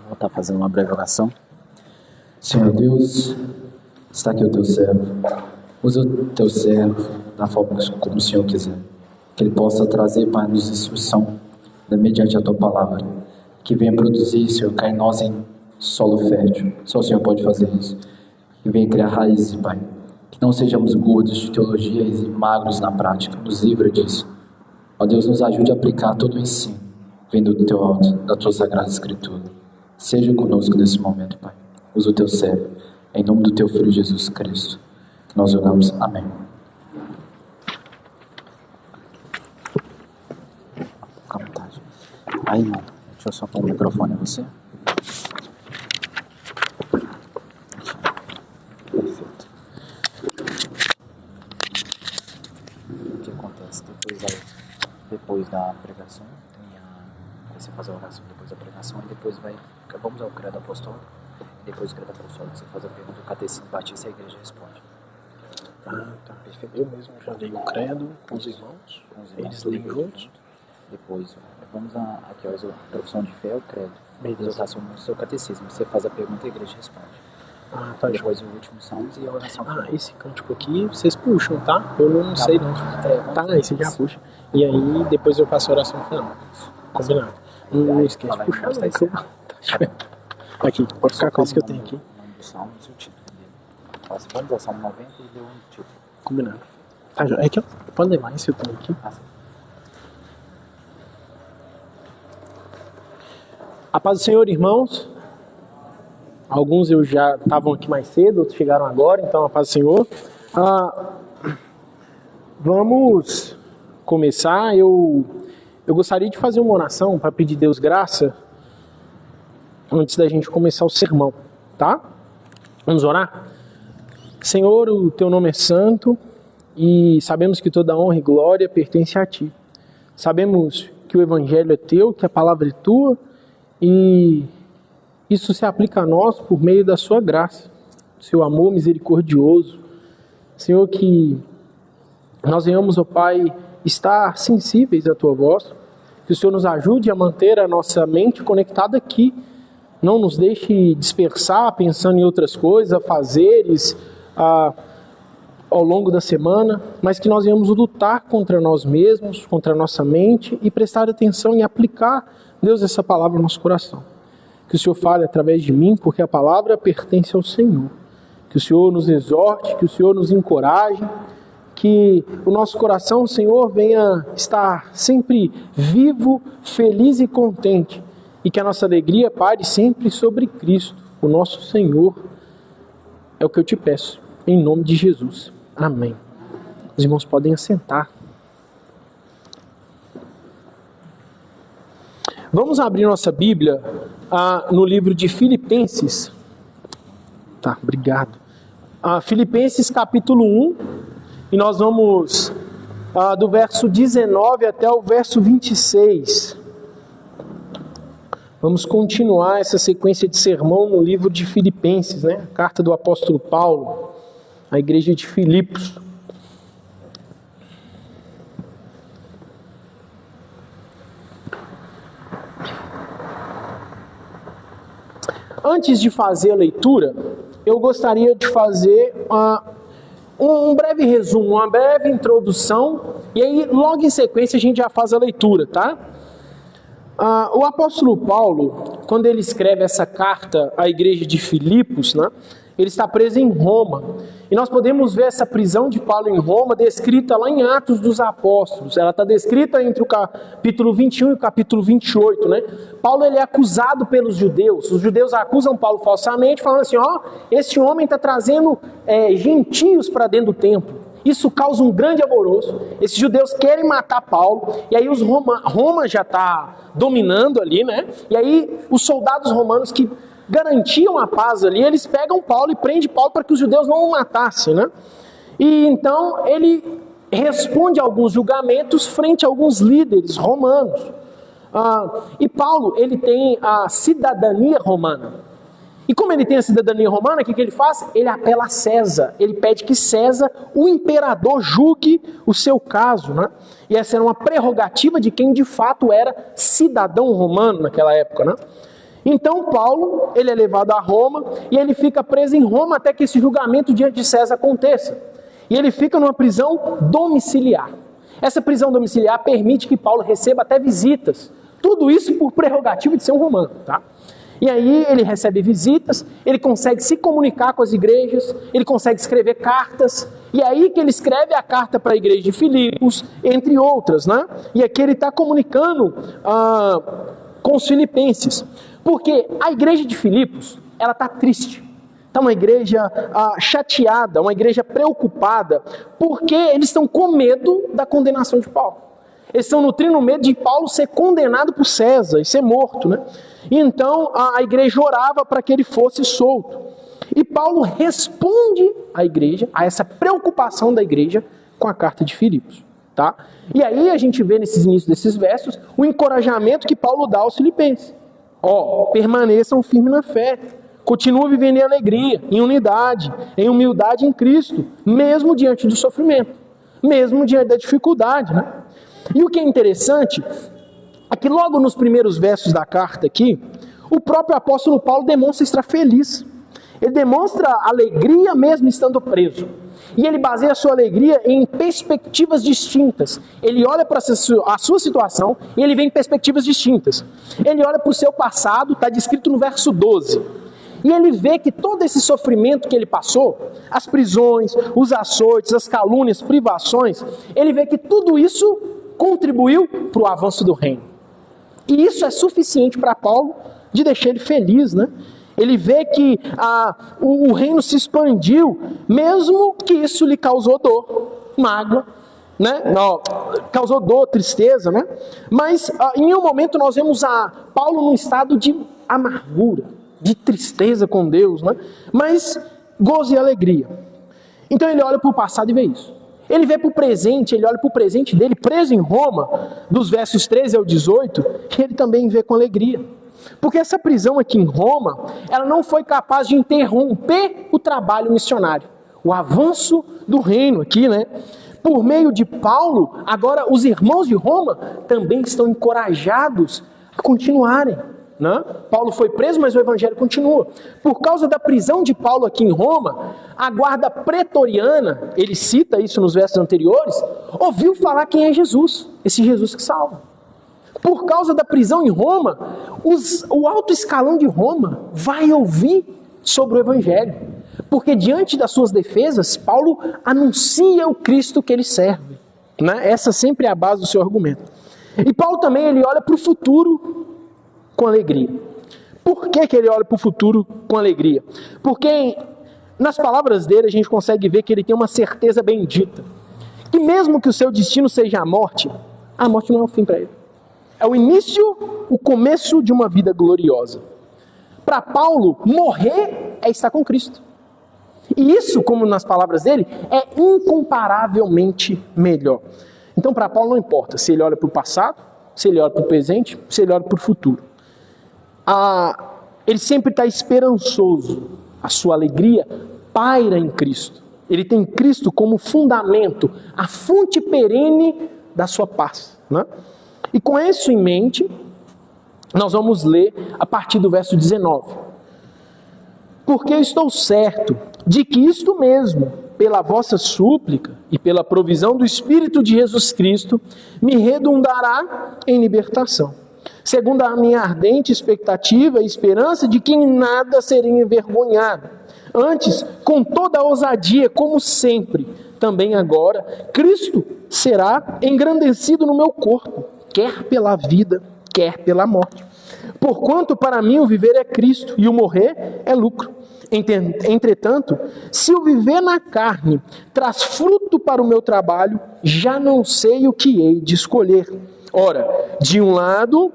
Vou estar fazendo uma breve oração. Senhor Deus, está aqui o teu servo. Usa o teu servo da forma como o Senhor quiser. Que ele possa trazer para nos instrução, mediante a tua palavra. Que venha produzir, Senhor, cair em nós em solo fértil. Só o Senhor pode fazer isso. Que venha criar raízes, Pai. Que não sejamos gordos de teologia e magros na prática. Nos livra disso. Ó Deus, nos ajude a aplicar todo o ensino, vindo do teu alto, da tua sagrada escritura. Seja conosco nesse momento, Pai. Usa o teu servo. Em nome do teu Filho Jesus Cristo. Que nós oramos. Amém. Fica à vontade. Aí, irmão, deixa eu só pôr o microfone a você. Perfeito. O que acontece depois da pregação, você faz a oração depois da pregação e depois vamos ao credo apostólico. Depois do credo apostólico você faz a pergunta do catecismo batista e a igreja responde. Ah, tá, perfeito. Eu mesmo já leio o credo com os irmãos, eles leem juntos. Depois, vamos aqui, ó, a profissão de fé é o credo. Beleza. Eu faço o seu catecismo, você faz a pergunta e a igreja responde. Ah, tá, Depois o último salmos e a oração. Ah, esse cântico aqui vocês puxam, tá? Eu não sei não. Tá, aí você já puxa. E aí depois eu faço a oração final. Combinado. Não esquece de puxar, não. Tá aqui, pode ficar com isso que eu tenho aqui. O nome do salmo e o título dele. Vamos ao salmo 90 e deu um título. Combinado. Tá, é aqui, ó. Pode levar esse eu tenho aqui. A paz do Senhor, irmãos. Alguns eu já estavam aqui mais cedo, outros chegaram agora, então a paz do Senhor. Vamos começar. Eu gostaria de fazer uma oração para pedir Deus graça antes da gente começar o sermão, tá? Vamos orar? Senhor, o teu nome é santo e sabemos que toda honra e glória pertence a ti. Sabemos que o evangelho é teu, que a palavra é tua e isso se aplica a nós por meio da sua graça, seu amor misericordioso. Senhor, que nós venhamos, ó Pai, estar sensíveis à tua voz, que o Senhor nos ajude a manter a nossa mente conectada aqui, não nos deixe dispersar pensando em outras coisas, afazeres ao longo da semana, mas que nós venhamos lutar contra nós mesmos, contra a nossa mente e prestar atenção em aplicar, Deus, essa palavra no nosso coração. Que o Senhor fale através de mim, porque a palavra pertence ao Senhor. Que o Senhor nos exorte, que o Senhor nos encoraje, que o nosso coração, Senhor, venha estar sempre vivo, feliz e contente. E que a nossa alegria pare sempre sobre Cristo, o nosso Senhor. É o que eu te peço, em nome de Jesus. Amém. Os irmãos podem assentar. Vamos abrir nossa Bíblia no livro de Filipenses. Tá, obrigado. Filipenses capítulo 1. E nós vamos do verso 19 até o verso 26. Vamos continuar essa sequência de sermão no livro de Filipenses, né? A carta do apóstolo Paulo à igreja de Filipos. Antes de fazer a leitura, eu gostaria de fazer um breve resumo, uma breve introdução, e aí logo em sequência a gente já faz a leitura, tá? O apóstolo Paulo, quando ele escreve essa carta à igreja de Filipos, né, ele está preso em Roma. E nós podemos ver essa prisão de Paulo em Roma descrita lá em Atos dos Apóstolos. Ela está descrita entre o capítulo 21 e o capítulo 28. Né? Paulo ele é acusado pelos judeus. Os judeus acusam Paulo falsamente, falando assim, esse homem está trazendo gentios para dentro do templo. Isso causa um grande alvoroço. Esses judeus querem matar Paulo. E aí Roma já está dominando ali, né? E aí os soldados romanos que garantiam a paz ali, eles pegam Paulo e prendem Paulo para que os judeus não o matassem, né? E então ele responde a alguns julgamentos frente a alguns líderes romanos. E Paulo, ele tem a cidadania romana. E como ele tem a cidadania romana, o que ele faz? Ele apela a César. Ele pede que César, o imperador, julgue o seu caso, né? E essa era uma prerrogativa de quem de fato era cidadão romano naquela época, né? Então Paulo, ele é levado a Roma e ele fica preso em Roma até que esse julgamento diante de César aconteça. E ele fica numa prisão domiciliar. Essa prisão domiciliar permite que Paulo receba até visitas. Tudo isso por prerrogativa de ser um romano, tá? E aí ele recebe visitas, ele consegue se comunicar com as igrejas, ele consegue escrever cartas, e é aí que ele escreve a carta para a igreja de Filipos, entre outras, né? E aqui ele está comunicando com os filipenses. Porque a igreja de Filipos, ela está triste. Está uma igreja chateada, uma igreja preocupada, porque eles estão com medo da condenação de Paulo. Eles estão nutrindo medo de Paulo ser condenado por César e ser morto, né? E então a igreja orava para que ele fosse solto. E Paulo responde à igreja, a essa preocupação da igreja, com a carta de Filipos. Tá? E aí a gente vê nesses inícios desses versos o encorajamento que Paulo dá aos filipenses. Permaneçam firmes na fé. Continuem vivendo em alegria, em unidade, em humildade em Cristo, mesmo diante do sofrimento, mesmo diante da dificuldade, né? E o que é interessante é que logo nos primeiros versos da carta aqui, o próprio apóstolo Paulo demonstra estar feliz. Ele demonstra alegria mesmo estando preso. E ele baseia a sua alegria em perspectivas distintas. Ele olha para a sua situação e ele vê em perspectivas distintas. Ele olha para o seu passado, está descrito no verso 12. E ele vê que todo esse sofrimento que ele passou, as prisões, os açoites, as calúnias, privações, ele vê que tudo isso contribuiu para o avanço do reino. E isso é suficiente para Paulo de deixar ele feliz, né? Ele vê que o reino se expandiu, mesmo que isso lhe causou dor, mágoa, né? Não, causou dor, tristeza, né? Mas em um momento nós vemos Paulo num estado de amargura, de tristeza com Deus, né? Mas gozo e alegria. Então ele olha para o passado e vê isso. Ele vê para o presente, ele olha para o presente dele, preso em Roma, dos versos 13 ao 18, e ele também vê com alegria. Porque essa prisão aqui em Roma, ela não foi capaz de interromper o trabalho missionário, o avanço do reino aqui, né? Por meio de Paulo, agora os irmãos de Roma também estão encorajados a continuarem, né? Paulo foi preso, mas o evangelho continua. Por causa da prisão de Paulo aqui em Roma, a guarda pretoriana, ele cita isso nos versos anteriores, ouviu falar quem é Jesus, esse Jesus que salva. Por causa da prisão em Roma, o alto escalão de Roma vai ouvir sobre o evangelho. Porque diante das suas defesas, Paulo anuncia o Cristo que ele serve, né? Essa sempre é a base do seu argumento. E Paulo também ele olha para o futuro com alegria. Por que ele olha para o futuro com alegria? Porque nas palavras dele a gente consegue ver que ele tem uma certeza bendita. Que mesmo que o seu destino seja a morte não é o fim para ele. É o início, o começo de uma vida gloriosa. Para Paulo, morrer é estar com Cristo. E isso, como nas palavras dele, é incomparavelmente melhor. Então, para Paulo não importa se ele olha para o passado, se ele olha para o presente, se ele olha para o futuro. Ele sempre está esperançoso. A sua alegria paira em Cristo. Ele tem Cristo como fundamento, a fonte perene da sua paz, né? E com isso em mente, nós vamos ler a partir do verso 19. Porque eu estou certo de que isto mesmo, pela vossa súplica e pela provisão do Espírito de Jesus Cristo, me redundará em libertação, segundo a minha ardente expectativa e esperança de que em nada serei envergonhado. Antes, com toda a ousadia, como sempre, também agora, Cristo será engrandecido no meu corpo, quer pela vida, quer pela morte. Porquanto para mim o viver é Cristo e o morrer é lucro. Entretanto, se o viver na carne traz fruto para o meu trabalho, já não sei o que hei de escolher. Ora, de um lado,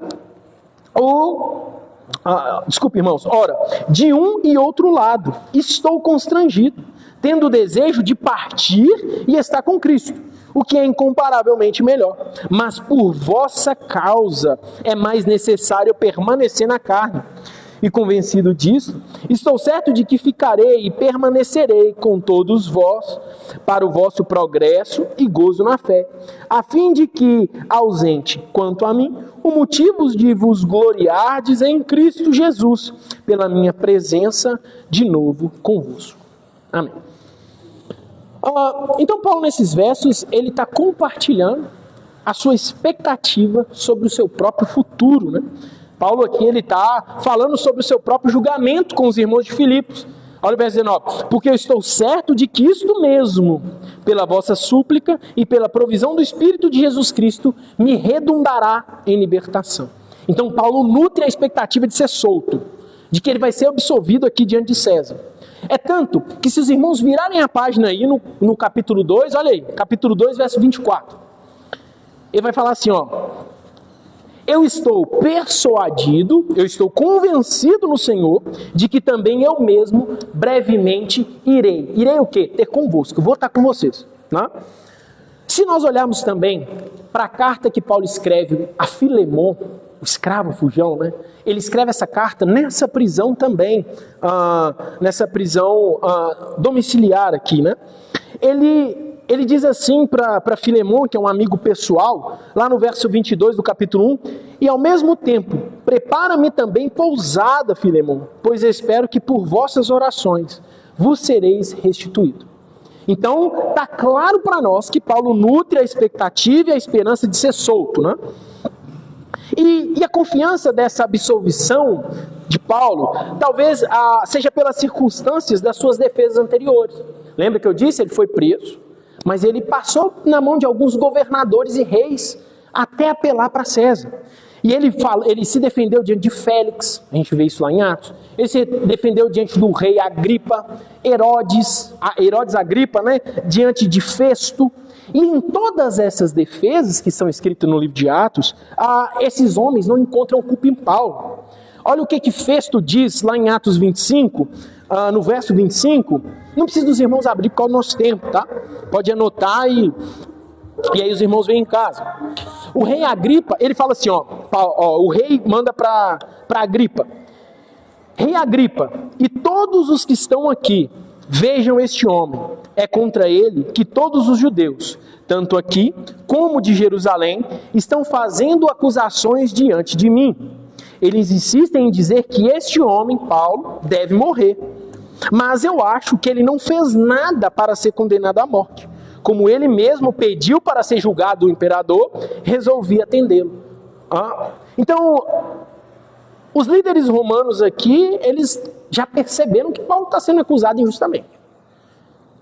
de um e outro lado, estou constrangido, tendo o desejo de partir e estar com Cristo, o que é incomparavelmente melhor. Mas por vossa causa é mais necessário permanecer na carne. E convencido disso, estou certo de que ficarei e permanecerei com todos vós para o vosso progresso e gozo na fé, a fim de que, ausente quanto a mim, o motivo de vos gloriardes em Cristo Jesus, pela minha presença de novo convosco. Amém. Então Paulo nesses versos, ele está compartilhando a sua expectativa sobre o seu próprio futuro, né? Paulo aqui ele está falando sobre o seu próprio julgamento com os irmãos de Filipos. Olha o verso 19. Porque eu estou certo de que isto mesmo, pela vossa súplica e pela provisão do Espírito de Jesus Cristo, me redundará em libertação. Então Paulo nutre a expectativa de ser solto, de que ele vai ser absolvido aqui diante de César. É tanto que se os irmãos virarem a página aí no capítulo 2, olha aí, capítulo 2, verso 24. Ele vai falar assim, ó: eu estou persuadido, eu estou convencido no Senhor, de que também eu mesmo brevemente irei. Irei o quê? Ter convosco, vou estar com vocês. Né? Se nós olharmos também para a carta que Paulo escreve a Filemon, o escravo fujão, né? Ele escreve essa carta nessa prisão também, nessa prisão domiciliar aqui, né? Ele diz assim para Filemon, que é um amigo pessoal, lá no verso 22 do capítulo 1, e ao mesmo tempo, prepara-me também pousada, Filemon, pois espero que por vossas orações vos sereis restituído. Então, está claro para nós que Paulo nutre a expectativa e a esperança de ser solto, né? E a confiança dessa absolvição de Paulo, talvez seja pelas circunstâncias das suas defesas anteriores. Lembra que eu disse? Ele foi preso, mas ele passou na mão de alguns governadores e reis até apelar para César. E ele se defendeu diante de Félix, a gente vê isso lá em Atos. Ele se defendeu diante do rei Agripa, Herodes Agripa, né? Diante de Festo. E em todas essas defesas que são escritas no livro de Atos, esses homens não encontram culpa em Paulo. Olha o que Festo diz lá em Atos 25, no verso 25. Não precisa dos irmãos abrir por causa do nosso tempo, tá? Pode anotar e aí os irmãos vêm em casa. O rei Agripa, ele fala assim, o rei manda para Agripa: Rei Agripa, e todos os que estão aqui, vejam este homem. É contra ele que todos os judeus, tanto aqui como de Jerusalém, estão fazendo acusações diante de mim. Eles insistem em dizer que este homem, Paulo, deve morrer. Mas eu acho que ele não fez nada para ser condenado à morte. Como ele mesmo pediu para ser julgado do imperador, resolvi atendê-lo. Então, os líderes romanos aqui, eles já perceberam que Paulo está sendo acusado injustamente.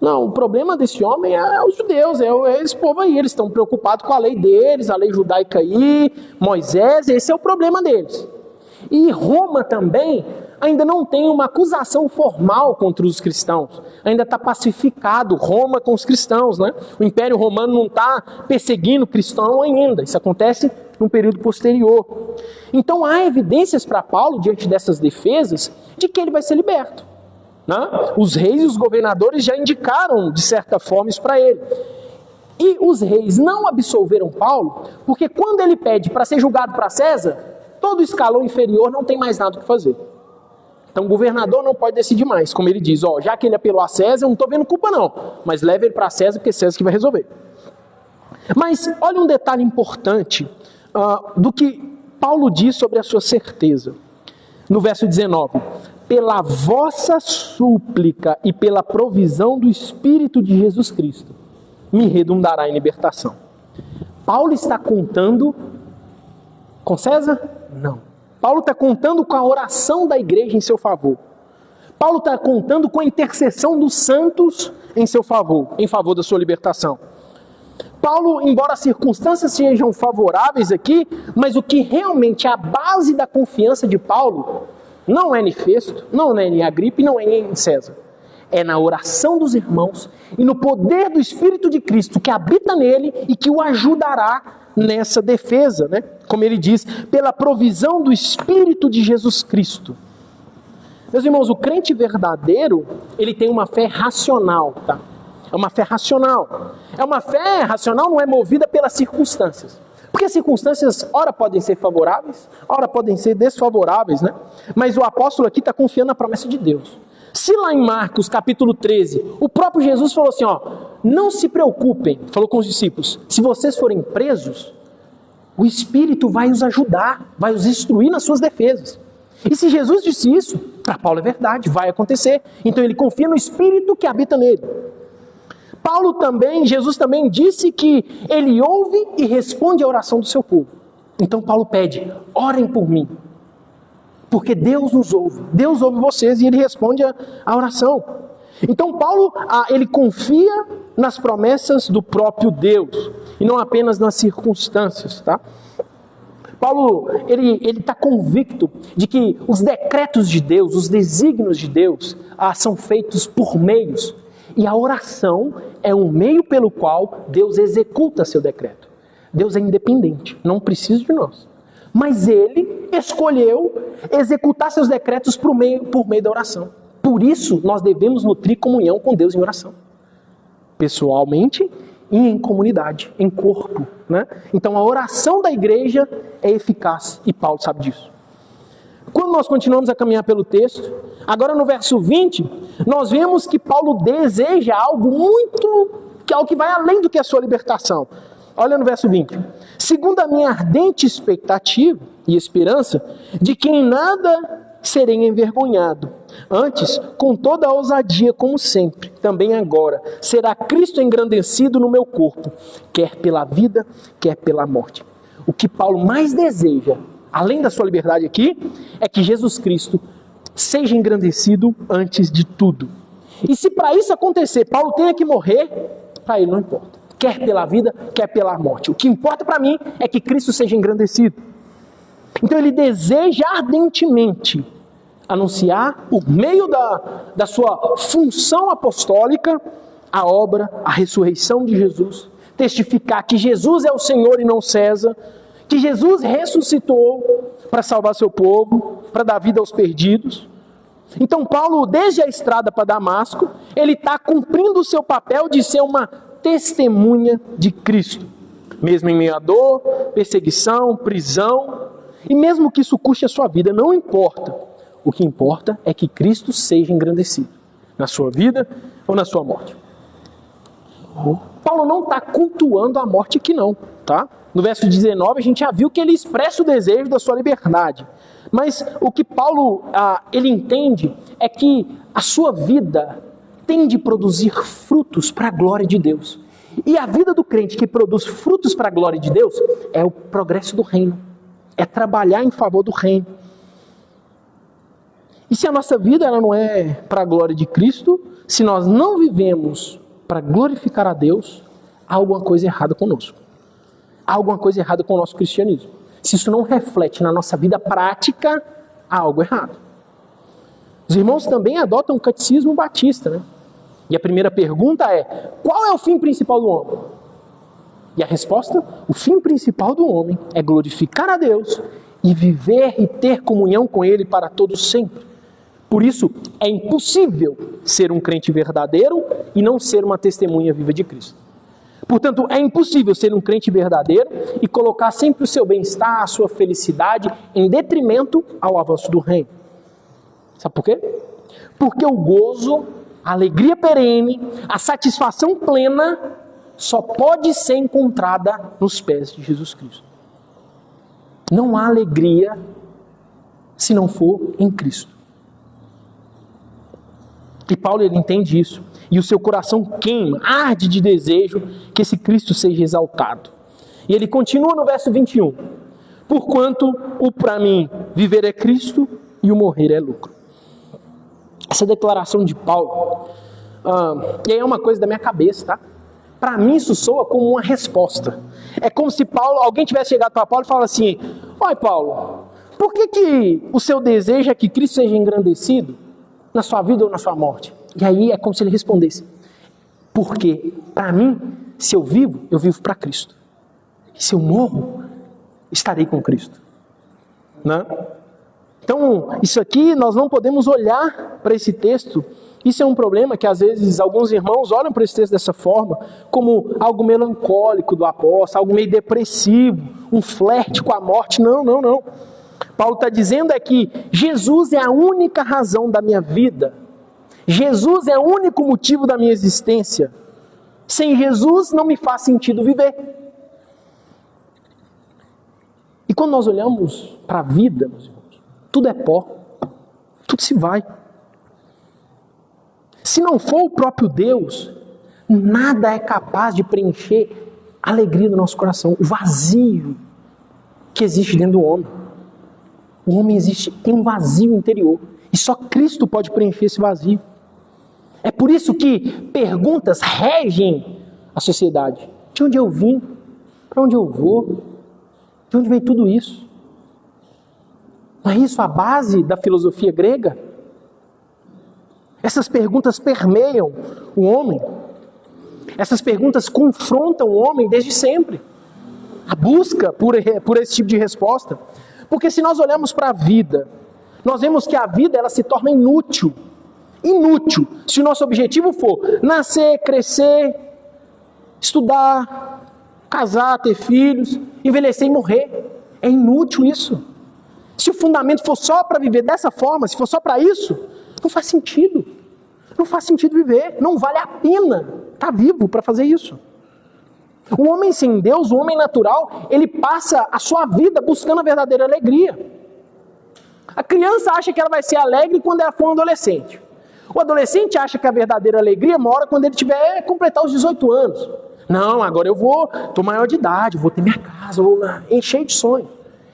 Não, o problema desse homem é os judeus, é esse povo aí. Eles estão preocupados com a lei deles, a lei judaica aí, Moisés, esse é o problema deles. E Roma também ainda não tem uma acusação formal contra os cristãos. Ainda está pacificado Roma com os cristãos, né? O Império Romano não está perseguindo cristão ainda. Isso acontece num período posterior. Então há evidências para Paulo, diante dessas defesas, de que ele vai ser liberto. Né? Os reis e os governadores já indicaram, de certa forma, isso para ele. E os reis não absolveram Paulo, porque quando ele pede para ser julgado para César, todo escalão inferior não tem mais nada o que fazer. Então o governador não pode decidir mais, como ele diz, já que ele apelou a César, eu não estou vendo culpa não, mas leve ele para César, porque é César que vai resolver. Mas olha um detalhe importante do que Paulo diz sobre a sua certeza. No verso 19, pela vossa súplica e pela provisão do Espírito de Jesus Cristo, me redundará em libertação. Paulo está contando com César? Não. Paulo está contando com a oração da igreja em seu favor. Paulo está contando com a intercessão dos santos em seu favor, em favor da sua libertação. Paulo, embora as circunstâncias sejam favoráveis aqui, mas o que realmente é a base da confiança de Paulo não é em Festo, não é em Agripa e não é em César. É na oração dos irmãos e no poder do Espírito de Cristo que habita nele e que o ajudará nessa defesa, né? Como ele diz, pela provisão do Espírito de Jesus Cristo. Meus irmãos, o crente verdadeiro, ele tem uma fé racional, tá? É uma fé racional. É uma fé racional, não é movida pelas circunstâncias. Porque as circunstâncias, ora podem ser favoráveis, ora podem ser desfavoráveis, né? Mas o apóstolo aqui está confiando na promessa de Deus. Se lá em Marcos capítulo 13, o próprio Jesus falou assim, não se preocupem, falou com os discípulos, se vocês forem presos, o Espírito vai os ajudar, vai os instruir nas suas defesas. E se Jesus disse isso, para Paulo é verdade, vai acontecer. Então ele confia no Espírito que habita nele. Jesus também disse que ele ouve e responde à oração do seu povo. Então Paulo pede, orem por mim. Porque Deus nos ouve, Deus ouve vocês e ele responde a oração. Então Paulo, ele confia nas promessas do próprio Deus e não apenas nas circunstâncias, tá? Paulo, ele está convicto de que os decretos de Deus, os desígnios de Deus, são feitos por meios. E a oração é um meio pelo qual Deus executa seu decreto. Deus é independente, não precisa de nós. Mas Ele escolheu executar seus decretos por meio da oração. Por isso, nós devemos nutrir comunhão com Deus em oração. Pessoalmente e em comunidade, em corpo, né? Então a oração da igreja é eficaz e Paulo sabe disso. Quando nós continuamos a caminhar pelo texto, agora no verso 20, nós vemos que Paulo deseja algo que vai além do que a sua libertação. Olha no verso 20. Segundo a minha ardente expectativa e esperança de que em nada serei envergonhado. Antes, com toda a ousadia, como sempre, também agora, será Cristo engrandecido no meu corpo, quer pela vida, quer pela morte. O que Paulo mais deseja, além da sua liberdade aqui, é que Jesus Cristo seja engrandecido antes de tudo. E se para isso acontecer, Paulo tenha que morrer, para ele não importa. Quer pela vida, quer pela morte. O que importa para mim é que Cristo seja engrandecido. Então ele deseja ardentemente anunciar, por meio da sua função apostólica, a obra, a ressurreição de Jesus, testificar que Jesus é o Senhor e não César, que Jesus ressuscitou para salvar seu povo, para dar vida aos perdidos. Então Paulo, desde a estrada para Damasco, ele está cumprindo o seu papel de ser uma testemunha de Cristo, mesmo em meio à dor, perseguição, prisão, e mesmo que isso custe a sua vida, não importa. O que importa é que Cristo seja engrandecido, na sua vida ou na sua morte. Paulo não está cultuando a morte aqui não, tá? No verso 19 a gente já viu que ele expressa o desejo da sua liberdade. Mas o que Paulo ele entende é que a sua vida tem de produzir frutos para a glória de Deus. E a vida do crente que produz frutos para a glória de Deus é o progresso do reino. É trabalhar em favor do reino. E se a nossa vida ela não é para a glória de Cristo, se nós não vivemos para glorificar a Deus, há alguma coisa errada conosco. Há alguma coisa errada com o nosso cristianismo. Se isso não reflete na nossa vida prática, há algo errado. Os irmãos também adotam o catecismo batista, né? E a primeira pergunta é: qual é o fim principal do homem? E a resposta: o fim principal do homem é glorificar a Deus e viver e ter comunhão com Ele para todos sempre. Por isso, é impossível ser um crente verdadeiro e não ser uma testemunha viva de Cristo. Portanto, é impossível ser um crente verdadeiro e colocar sempre o seu bem-estar, a sua felicidade, em detrimento ao avanço do reino. Sabe por quê? Porque o gozo, a alegria perene, a satisfação plena só pode ser encontrada nos pés de Jesus Cristo. Não há alegria se não for em Cristo. E Paulo ele entende isso. E o seu coração queima, arde de desejo que esse Cristo seja exaltado. E ele continua no verso 21. Porquanto o para mim viver é Cristo e o morrer é lucro. Essa declaração de Paulo, e aí é uma coisa da minha cabeça, tá? Para mim isso soa como uma resposta. É como se alguém tivesse chegado para Paulo e falado assim: olha Paulo, por que o seu desejo é que Cristo seja engrandecido na sua vida ou na sua morte? E aí é como se ele respondesse: porque para mim, se eu vivo para Cristo. E se eu morro, estarei com Cristo. Né? Então, isso aqui nós não podemos olhar para esse texto. Isso é um problema que às vezes alguns irmãos olham para esse texto dessa forma, como algo melancólico do apóstolo, algo meio depressivo, um flerte com a morte. Não, não, não. Paulo está dizendo é que Jesus é a única razão da minha vida. Jesus é o único motivo da minha existência. Sem Jesus não me faz sentido viver. E quando nós olhamos para a vida, meus irmãos, tudo é pó, tudo se vai. Se não for o próprio Deus, nada é capaz de preencher a alegria do nosso coração, o vazio que existe dentro do homem. O homem tem um vazio interior e só Cristo pode preencher esse vazio. É por isso que perguntas regem a sociedade. De onde eu vim? Para onde eu vou? De onde vem tudo isso? Não é isso a base da filosofia grega? Essas perguntas permeiam o homem. Essas perguntas confrontam o homem desde sempre. A busca por esse tipo de resposta. Porque se nós olhamos para a vida, nós vemos que a vida ela se torna inútil. Inútil. Se o nosso objetivo for nascer, crescer, estudar, casar, ter filhos, envelhecer e morrer. É inútil isso. Se o fundamento for só para viver dessa forma, se for só para isso, não faz sentido. Não faz sentido viver. Não vale a pena estar vivo para fazer isso. O homem sem Deus, o homem natural, ele passa a sua vida buscando a verdadeira alegria. A criança acha que ela vai ser alegre quando ela for um adolescente. O adolescente acha que a verdadeira alegria mora quando ele tiver completar os 18 anos. Não, agora estou maior de idade, vou ter minha casa, vou encher de sonho.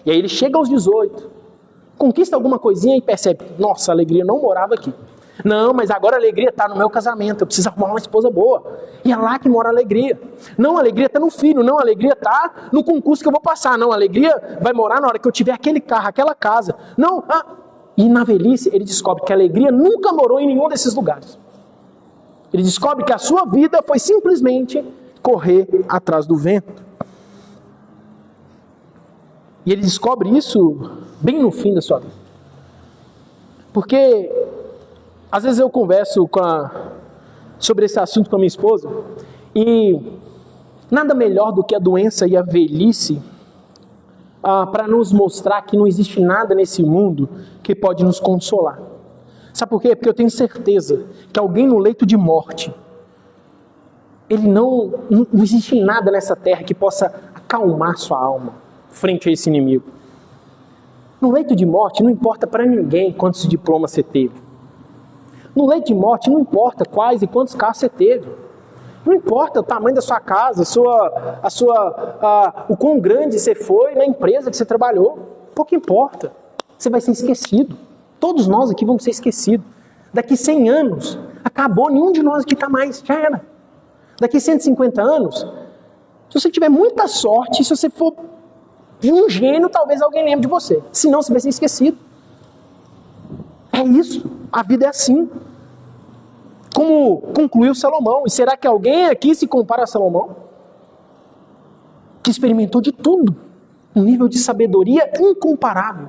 E aí ele chega aos 18, conquista alguma coisinha e percebe, nossa, a alegria não morava aqui. Não, mas agora a alegria está no meu casamento, eu preciso arrumar uma esposa boa. E é lá que mora a alegria. Não, a alegria está no filho, não, a alegria está no concurso que eu vou passar. Não, a alegria vai morar na hora que eu tiver aquele carro, aquela casa. Não, E na velhice ele descobre que a alegria nunca morou em nenhum desses lugares. Ele descobre que a sua vida foi simplesmente correr atrás do vento. E ele descobre isso bem no fim da sua vida. Porque às vezes eu converso sobre esse assunto com a minha esposa e nada melhor do que a doença e a velhice para nos mostrar que não existe nada nesse mundo que pode nos consolar. Sabe por quê? Porque eu tenho certeza que alguém no leito de morte, não existe nada nessa terra que possa acalmar sua alma frente a esse inimigo. No leito de morte não importa para ninguém quantos diplomas você teve. No leito de morte não importa quais e quantos carros você teve. Não importa o tamanho da sua casa, o quão grande você foi na empresa que você trabalhou. Pouco importa. Você vai ser esquecido. Todos nós aqui vamos ser esquecidos. Daqui 100 anos, acabou, nenhum de nós aqui está mais, já era. Daqui 150 anos, se você tiver muita sorte, se você for de um gênio, talvez alguém lembre de você. Senão você vai ser esquecido. É isso. A vida é assim. Como concluiu Salomão. E será que alguém aqui se compara a Salomão? Que experimentou de tudo. Um nível de sabedoria incomparável.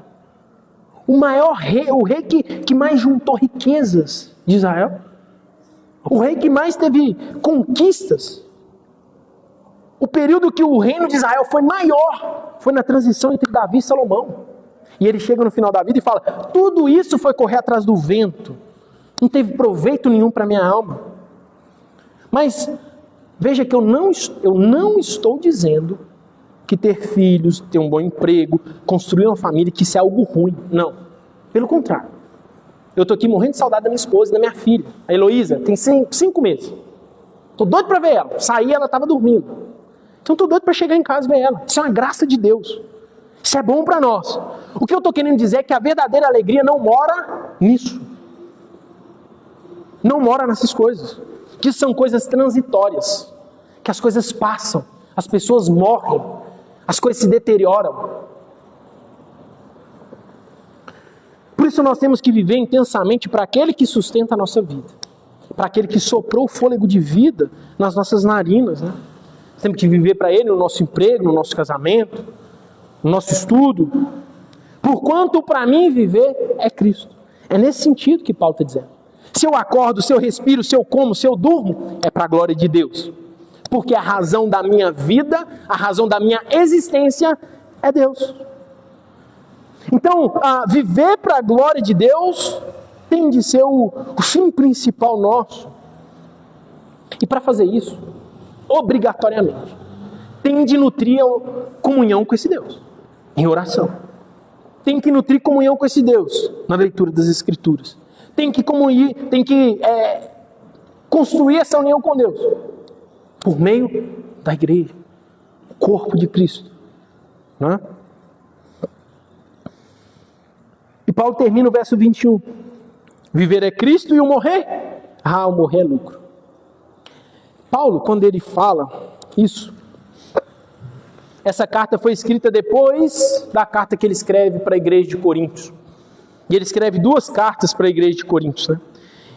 O maior rei, o rei que mais juntou riquezas de Israel. O rei que mais teve conquistas. O período que o reino de Israel foi maior foi na transição entre Davi e Salomão. E ele chega no final da vida e fala, tudo isso foi correr atrás do vento. Não teve proveito nenhum para minha alma. Mas veja que eu não estou dizendo que ter filhos, ter um bom emprego, construir uma família, que isso é algo ruim. Não. Pelo contrário. Eu estou aqui morrendo de saudade da minha esposa e da minha filha. A Heloísa tem 5 meses. Estou doido para ver ela. Saí, ela estava dormindo. Então estou doido para chegar em casa e ver ela. Isso é uma graça de Deus. Isso é bom para nós. O que eu estou querendo dizer é que a verdadeira alegria não mora nisso. Não mora nessas coisas. Que são coisas transitórias. Que as coisas passam. As pessoas morrem. As coisas se deterioram. Por isso nós temos que viver intensamente para aquele que sustenta a nossa vida. Para aquele que soprou o fôlego de vida nas nossas narinas. Né? Temos que viver para Ele no nosso emprego, no nosso casamento, no nosso estudo. Porquanto para mim viver é Cristo. É nesse sentido que Paulo está dizendo. Se eu acordo, se eu respiro, se eu como, se eu durmo, é para a glória de Deus. Porque a razão da minha vida, a razão da minha existência é Deus. Então, viver para a glória de Deus tem de ser o fim principal nosso. E para fazer isso, obrigatoriamente, tem de nutrir a comunhão com esse Deus, em oração. Tem que nutrir comunhão com esse Deus, na leitura das Escrituras. Tem que construir essa união com Deus, por meio da igreja, o corpo de Cristo. Não é? E Paulo termina o verso 21. Viver é Cristo e o morrer? O morrer é lucro. Paulo, quando ele fala isso, Essa carta foi escrita depois da carta que ele escreve para a igreja de Coríntios. E ele escreve 2 cartas para a igreja de Coríntios, né?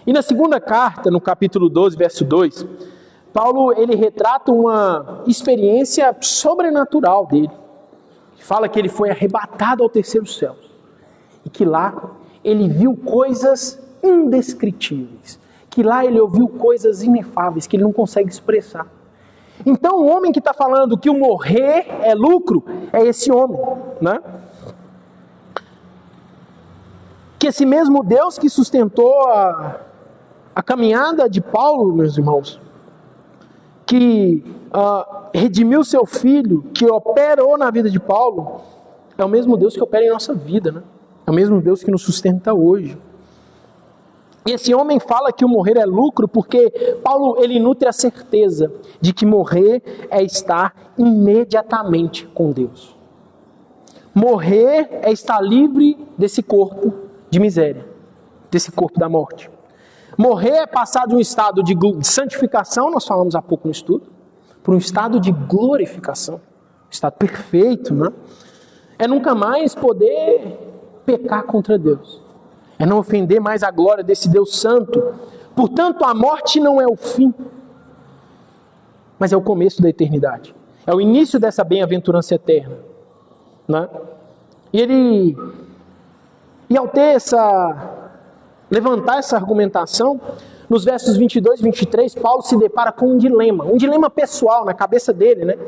E na segunda carta, no capítulo 12, verso 2, Paulo, ele retrata uma experiência sobrenatural dele. Fala que ele foi arrebatado ao terceiro céu. E que lá ele viu coisas indescritíveis. Que lá ele ouviu coisas inefáveis, que ele não consegue expressar. Então o homem que está falando que o morrer é lucro, é esse homem, né? Que esse mesmo Deus que sustentou a caminhada de Paulo, meus irmãos, que redimiu seu filho, que operou na vida de Paulo, é o mesmo Deus que opera em nossa vida, né? É o mesmo Deus que nos sustenta hoje. E esse homem fala que o morrer é lucro porque Paulo, ele nutre a certeza de que morrer é estar imediatamente com Deus. Morrer é estar livre desse corpo de miséria, desse corpo da morte. Morrer é passar de um estado de santificação, nós falamos há pouco no estudo, para um estado de glorificação, um estado perfeito, né? É nunca mais poder pecar contra Deus. É não ofender mais a glória desse Deus santo. Portanto, a morte não é o fim, mas é o começo da eternidade. É o início dessa bem-aventurança eterna, né? E ao levantar essa argumentação, nos versos 22 e 23, Paulo se depara com um dilema pessoal na cabeça dele, né?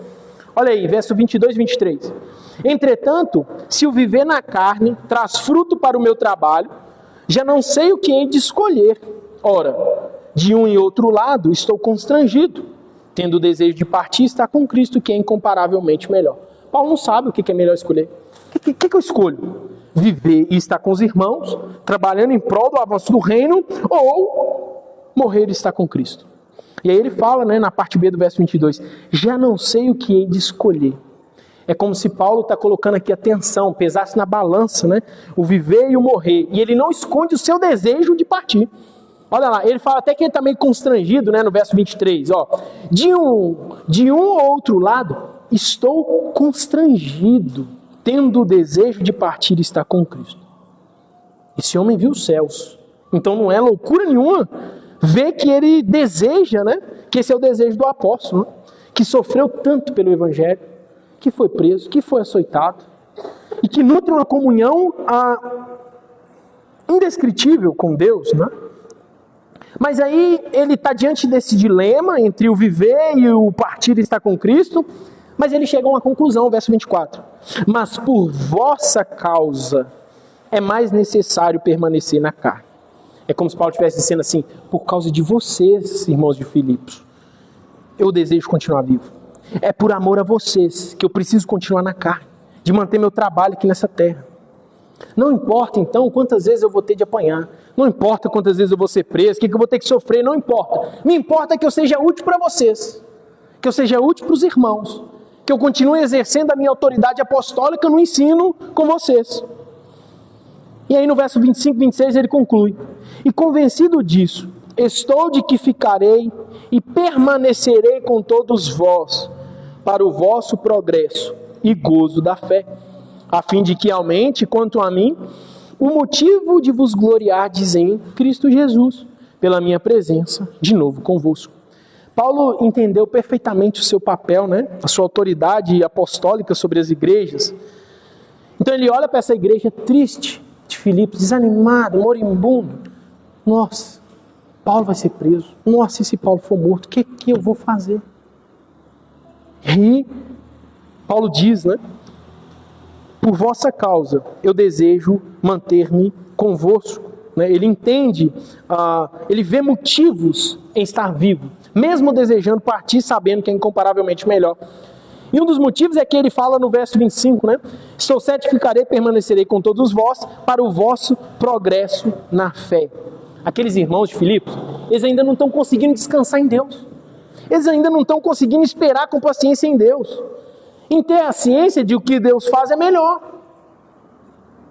Olha aí, verso 22 e 23. Entretanto, se o viver na carne traz fruto para o meu trabalho, já não sei o que hei de escolher. Ora, de um e outro lado estou constrangido, tendo o desejo de partir e estar com Cristo, que é incomparavelmente melhor. Paulo não sabe o que é melhor escolher. O que eu escolho? Viver e estar com os irmãos, trabalhando em prol do avanço do reino, ou morrer e estar com Cristo? E aí ele fala, né, na parte B do verso 22, já não sei o que hei de escolher. É como se Paulo está colocando aqui a tensão, pesasse na balança, né? O viver e o morrer. E ele não esconde o seu desejo de partir. Olha lá, ele fala até que ele está meio constrangido, né? No verso 23, ó. De um ou outro lado, estou constrangido, tendo o desejo de partir e estar com Cristo. Esse homem viu os céus. Então não é loucura nenhuma ver que ele deseja, né? Que esse é o desejo do apóstolo, né? Que sofreu tanto pelo Evangelho, que foi preso, que foi açoitado, e que nutre uma comunhão indescritível com Deus, né? Mas aí ele está diante desse dilema entre o viver e o partir e estar com Cristo, mas ele chega a uma conclusão, verso 24. Mas por vossa causa é mais necessário permanecer na carne. É como se Paulo estivesse dizendo assim, por causa de vocês, irmãos de Filipos, eu desejo continuar vivo. É por amor a vocês que eu preciso continuar na carne, de manter meu trabalho aqui nessa terra. Não importa então quantas vezes eu vou ter de apanhar, não importa quantas vezes eu vou ser preso, o que eu vou ter que sofrer, não importa. Me importa que eu seja útil para vocês, que eu seja útil para os irmãos, que eu continue exercendo a minha autoridade apostólica no ensino com vocês. E aí no verso 25 e 26 ele conclui, e convencido disso, estou de que ficarei e permanecerei com todos vós, para o vosso progresso e gozo da fé, a fim de que aumente, quanto a mim, o motivo de vos gloriardes em Cristo Jesus, pela minha presença de novo convosco. Paulo entendeu perfeitamente o seu papel, né? A sua autoridade apostólica sobre as igrejas. Então ele olha para essa igreja triste de Filipos, desanimado, moribundo. Nossa, Paulo vai ser preso. Nossa, e se Paulo for morto, o que eu vou fazer? E Paulo diz, né? Por vossa causa, eu desejo manter-me convosco. Né? Ele entende, ele vê motivos em estar vivo, mesmo desejando partir, sabendo que é incomparavelmente melhor. E um dos motivos é que ele fala no verso 25, né? Estou certo, ficarei, permanecerei com todos vós, para o vosso progresso na fé. Aqueles irmãos de Filipos, eles ainda não estão conseguindo descansar em Deus. Eles ainda não estão conseguindo esperar com paciência em Deus. Em ter a ciência de o que Deus faz é melhor.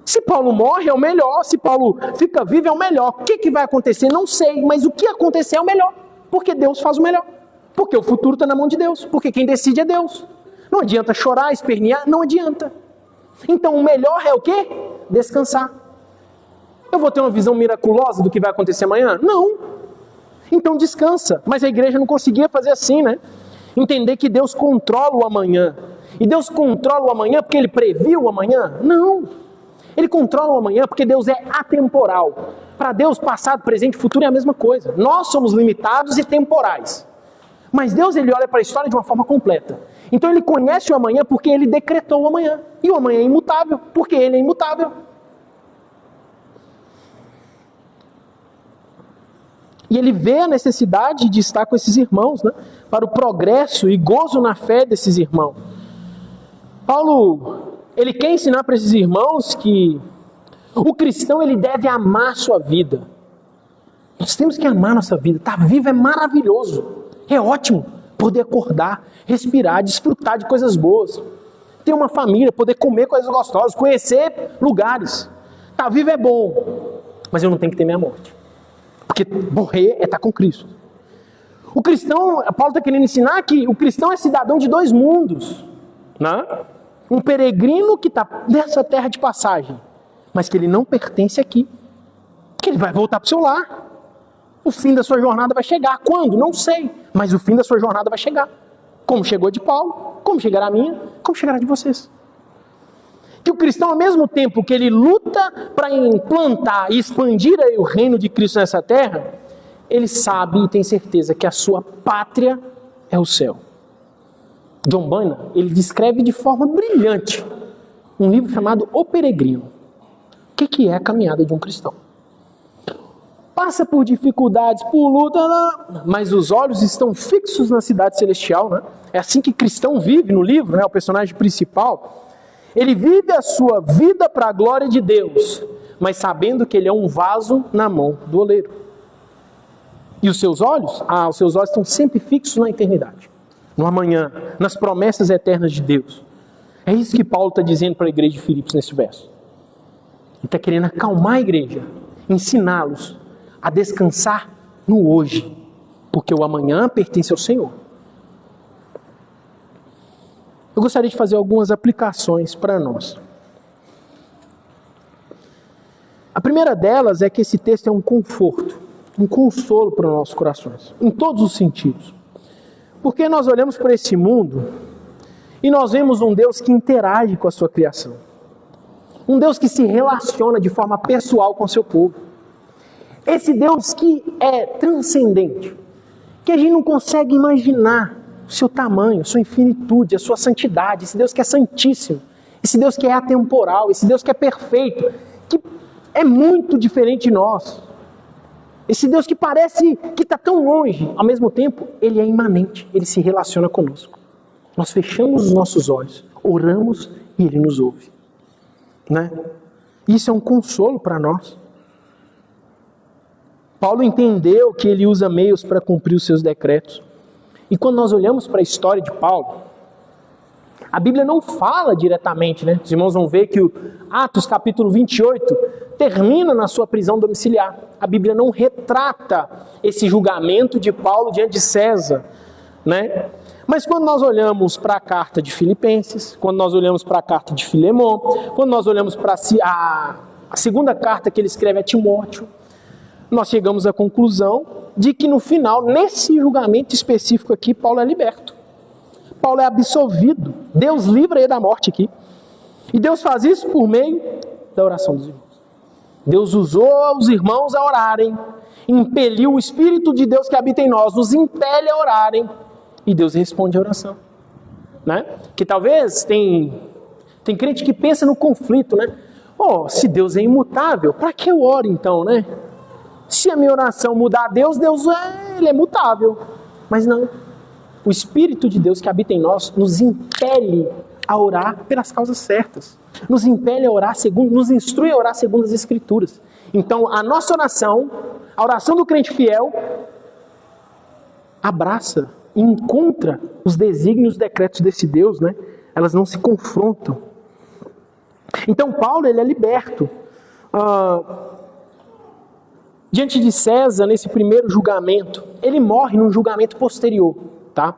Se Paulo morre é o melhor, se Paulo fica vivo é o melhor. O que vai acontecer? Não sei, mas o que acontecer é o melhor. Porque Deus faz o melhor. Porque o futuro está na mão de Deus. Porque quem decide é Deus. Não adianta chorar, espernear, não adianta. Então o melhor é o quê? Descansar. Eu vou ter uma visão miraculosa do que vai acontecer amanhã? Não. Então descansa. Mas a igreja não conseguia fazer assim, né? Entender que Deus controla o amanhã. E Deus controla o amanhã porque Ele previu o amanhã? Não. Ele controla o amanhã porque Deus é atemporal. Para Deus, passado, presente e futuro é a mesma coisa. Nós somos limitados e temporais. Mas Deus, Ele olha para a história de uma forma completa. Então Ele conhece o amanhã porque Ele decretou o amanhã. E o amanhã é imutável porque Ele é imutável. E Ele vê a necessidade de estar com esses irmãos, né? Para o progresso e gozo na fé desses irmãos. Paulo, ele quer ensinar para esses irmãos que o cristão, ele deve amar a sua vida. Nós temos que amar a nossa vida. Estar vivo é maravilhoso. É ótimo poder acordar, respirar, desfrutar de coisas boas. Ter uma família, poder comer coisas gostosas, conhecer lugares. Estar vivo é bom, mas eu não tenho que temer a morte. Porque morrer é estar com Cristo. O cristão, Paulo está querendo ensinar que o cristão é cidadão de dois mundos. Né? Um peregrino que está nessa terra de passagem, mas que ele não pertence aqui. Que ele vai voltar para o seu lar. O fim da sua jornada vai chegar. Quando? Não sei. Mas o fim da sua jornada vai chegar. Como chegou de Paulo, como chegará a minha, como chegará de vocês. Que o cristão, ao mesmo tempo que ele luta para implantar e expandir o reino de Cristo nessa terra, ele sabe e tem certeza que a sua pátria é o céu. John Bunyan, ele descreve de forma brilhante um livro chamado O Peregrino. O que é a caminhada de um cristão? Passa por dificuldades, por luta, mas os olhos estão fixos na cidade celestial, né? É assim que cristão vive no livro, né? O personagem principal. Ele vive a sua vida para a glória de Deus, mas sabendo que ele é um vaso na mão do oleiro. E os seus olhos? Os seus olhos estão sempre fixos na eternidade, no amanhã, nas promessas eternas de Deus. É isso que Paulo está dizendo para a igreja de Filipos nesse verso. Ele está querendo acalmar a igreja, ensiná-los a descansar no hoje, porque o amanhã pertence ao Senhor. Eu gostaria de fazer algumas aplicações para nós. A primeira delas é que esse texto é um conforto, um consolo para os nossos corações, em todos os sentidos. Porque nós olhamos para esse mundo e nós vemos um Deus que interage com a sua criação. Um Deus que se relaciona de forma pessoal com o seu povo. Esse Deus que é transcendente, que a gente não consegue imaginar o seu tamanho, a sua infinitude, a sua santidade. Esse Deus que é santíssimo, esse Deus que é atemporal, esse Deus que é perfeito, que é muito diferente de nós. Esse Deus que parece que está tão longe, ao mesmo tempo, Ele é imanente, Ele se relaciona conosco. Nós fechamos os nossos olhos, oramos e Ele nos ouve. Né? Isso é um consolo para nós. Paulo entendeu que ele usa meios para cumprir os seus decretos. E quando nós olhamos para a história de Paulo, a Bíblia não fala diretamente, né? Os irmãos vão ver que o Atos capítulo 28 termina na sua prisão domiciliar. A Bíblia não retrata esse julgamento de Paulo diante de César, né? Mas quando nós olhamos para a carta de Filipenses, quando nós olhamos para a carta de Filemon, quando nós olhamos para a segunda carta que ele escreve a Timóteo, nós chegamos à conclusão de que no final, nesse julgamento específico aqui, Paulo é liberto. Paulo é absolvido. Deus livra ele da morte aqui. E Deus faz isso por meio da oração dos irmãos. Deus usou os irmãos a orarem, impeliu o Espírito de Deus que habita em nós, nos impele a orarem, e Deus responde a oração. Né? Que talvez tem crente que pensa no conflito, né? Se Deus é imutável, para que eu oro então, né? Se a minha oração mudar a Deus, ele é mutável. Mas não. O Espírito de Deus que habita em nós nos impele a orar pelas causas certas. Nos impele a orar nos instrui a orar segundo as Escrituras. Então, a nossa oração, a oração do crente fiel, abraça e encontra os desígnios e decretos desse Deus, né? Elas não se confrontam. Então, Paulo, ele é liberto. Diante de César, nesse primeiro julgamento, ele morre num julgamento posterior, tá?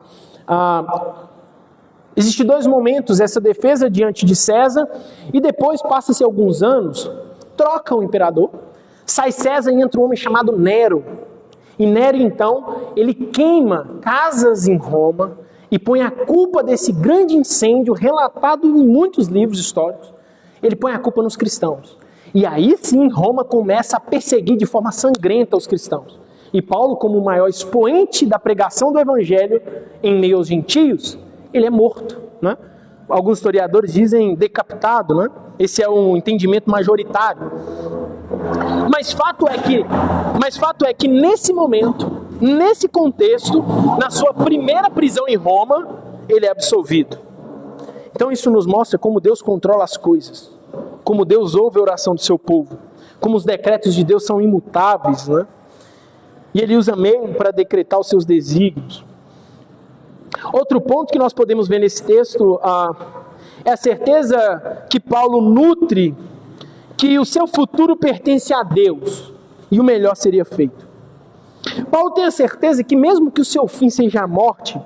Existem dois momentos, essa defesa diante de César, e depois, passa-se alguns anos, troca o imperador, sai César e entra um homem chamado Nero. E Nero, então, ele queima casas em Roma e põe a culpa desse grande incêndio, relatado em muitos livros históricos, ele põe a culpa nos cristãos. E aí sim, Roma começa a perseguir de forma sangrenta os cristãos. E Paulo, como o maior expoente da pregação do evangelho em meio aos gentios, ele é morto, né? Alguns historiadores dizem decapitado, né? Esse é um entendimento majoritário. Mas fato é que nesse momento, nesse contexto, na sua primeira prisão em Roma, ele é absolvido. Então isso nos mostra como Deus controla as coisas, como Deus ouve a oração do seu povo, como os decretos de Deus são imutáveis, né? E ele usa meio para decretar os seus desígnios. Outro ponto que nós podemos ver nesse texto é a certeza que Paulo nutre que o seu futuro pertence a Deus e o melhor seria feito. Paulo tem a certeza que mesmo que o seu fim seja a morte,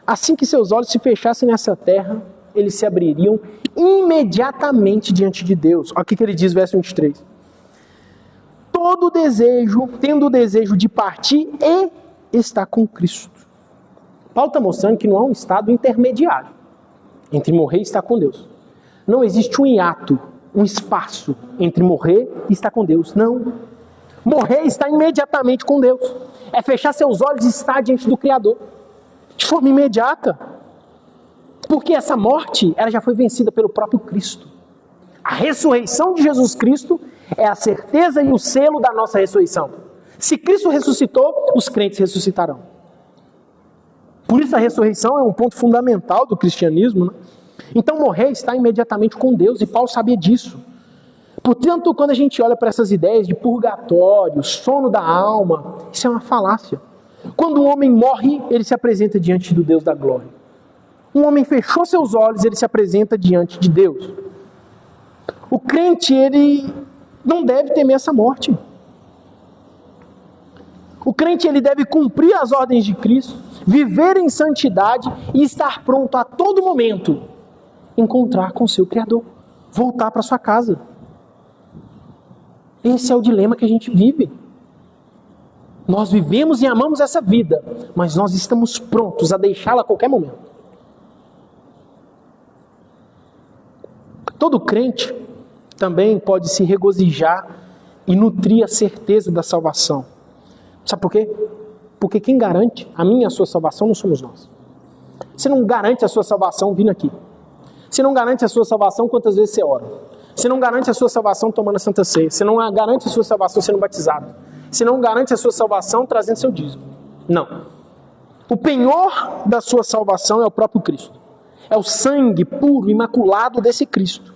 assim que seus olhos se fechassem nessa terra, eles se abririam imediatamente diante de Deus. Olha o que ele diz, verso 23. Tendo o desejo de partir e estar com Cristo. Paulo está mostrando que não há um estado intermediário entre morrer e estar com Deus. Não existe um hiato, um espaço entre morrer e estar com Deus. Não. Morrer e estar imediatamente com Deus. É fechar seus olhos e estar diante do Criador. De forma imediata. Porque essa morte, ela já foi vencida pelo próprio Cristo. A ressurreição de Jesus Cristo é a certeza e o selo da nossa ressurreição. Se Cristo ressuscitou, os crentes ressuscitarão. Por isso a ressurreição é um ponto fundamental do cristianismo, né? Então morrer está imediatamente com Deus, e Paulo sabia disso. Portanto, quando a gente olha para essas ideias de purgatório, sono da alma, isso é uma falácia. Quando um homem morre, ele se apresenta diante do Deus da glória. Um homem fechou seus olhos, ele se apresenta diante de Deus. O crente, ele não deve temer essa morte. O crente, ele deve cumprir as ordens de Cristo, viver em santidade e estar pronto a todo momento encontrar com seu Criador, voltar para sua casa. Esse é o dilema que a gente vive. Nós vivemos e amamos essa vida, mas nós estamos prontos a deixá-la a qualquer momento. Todo crente também pode se regozijar e nutrir a certeza da salvação. Sabe por quê? Porque quem garante a minha e a sua salvação não somos nós. Você não garante a sua salvação vindo aqui. Você não garante a sua salvação quantas vezes você ora. Você não garante a sua salvação tomando a Santa Ceia. Você não garante a sua salvação sendo batizado. Você não garante a sua salvação trazendo seu dízimo. Não. O penhor da sua salvação é o próprio Cristo. É o sangue puro, imaculado desse Cristo.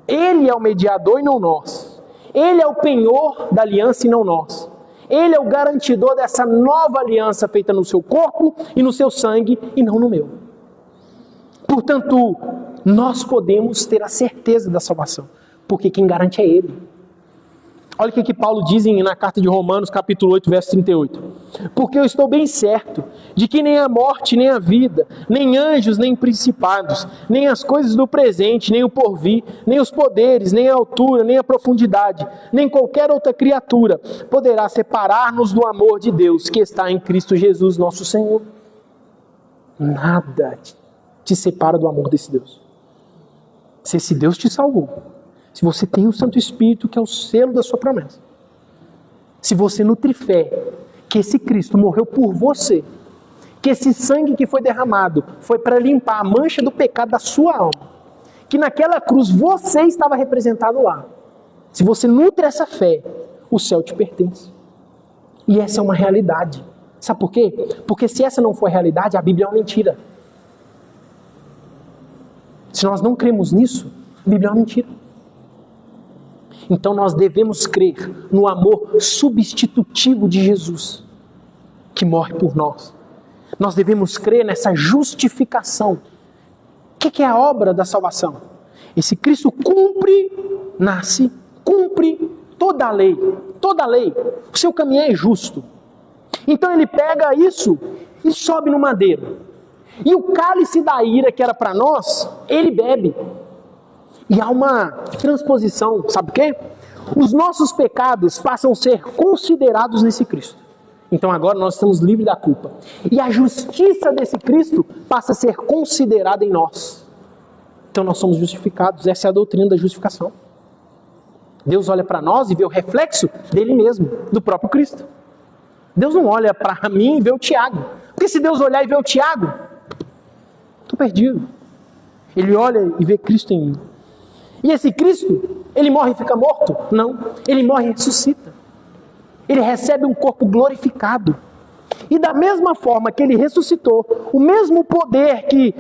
Ele é o mediador e não nós. Ele é o penhor da aliança e não nós. Ele é o garantidor dessa nova aliança feita no seu corpo e no seu sangue e não no meu. Portanto, nós podemos ter a certeza da salvação, porque quem garante é Ele. Olha o que Paulo diz na carta de Romanos, capítulo 8, verso 38. Porque eu estou bem certo de que nem a morte, nem a vida, nem anjos, nem principados, nem as coisas do presente, nem o porvir, nem os poderes, nem a altura, nem a profundidade, nem qualquer outra criatura poderá separar-nos do amor de Deus que está em Cristo Jesus, nosso Senhor. Nada te separa do amor desse Deus. Se esse Deus te salvou, se você tem o Santo Espírito, que é o selo da sua promessa, se você nutre fé que esse Cristo morreu por você, que esse sangue que foi derramado foi para limpar a mancha do pecado da sua alma, que naquela cruz você estava representado lá, se você nutre essa fé, o céu te pertence. E essa é uma realidade. Sabe por quê? Porque se essa não for realidade, a Bíblia é uma mentira. Se nós não cremos nisso, a Bíblia é uma mentira. Então nós devemos crer no amor substitutivo de Jesus, que morre por nós. Nós devemos crer nessa justificação. O que é a obra da salvação? Esse Cristo cumpre toda a lei. Toda a lei. O seu caminho é justo. Então ele pega isso e sobe no madeiro. E o cálice da ira que era para nós, ele bebe. E há uma transposição, sabe o quê? Os nossos pecados passam a ser considerados nesse Cristo. Então agora nós estamos livres da culpa. E a justiça desse Cristo passa a ser considerada em nós. Então nós somos justificados. Essa é a doutrina da justificação. Deus olha para nós e vê o reflexo dele mesmo, do próprio Cristo. Deus não olha para mim e vê o Tiago. Porque se Deus olhar e ver o Tiago, estou perdido. Ele olha e vê Cristo em mim. E esse Cristo, ele morre e fica morto? Não. Ele morre e ressuscita. Ele recebe um corpo glorificado. E da mesma forma que ele ressuscitou, o mesmo poder que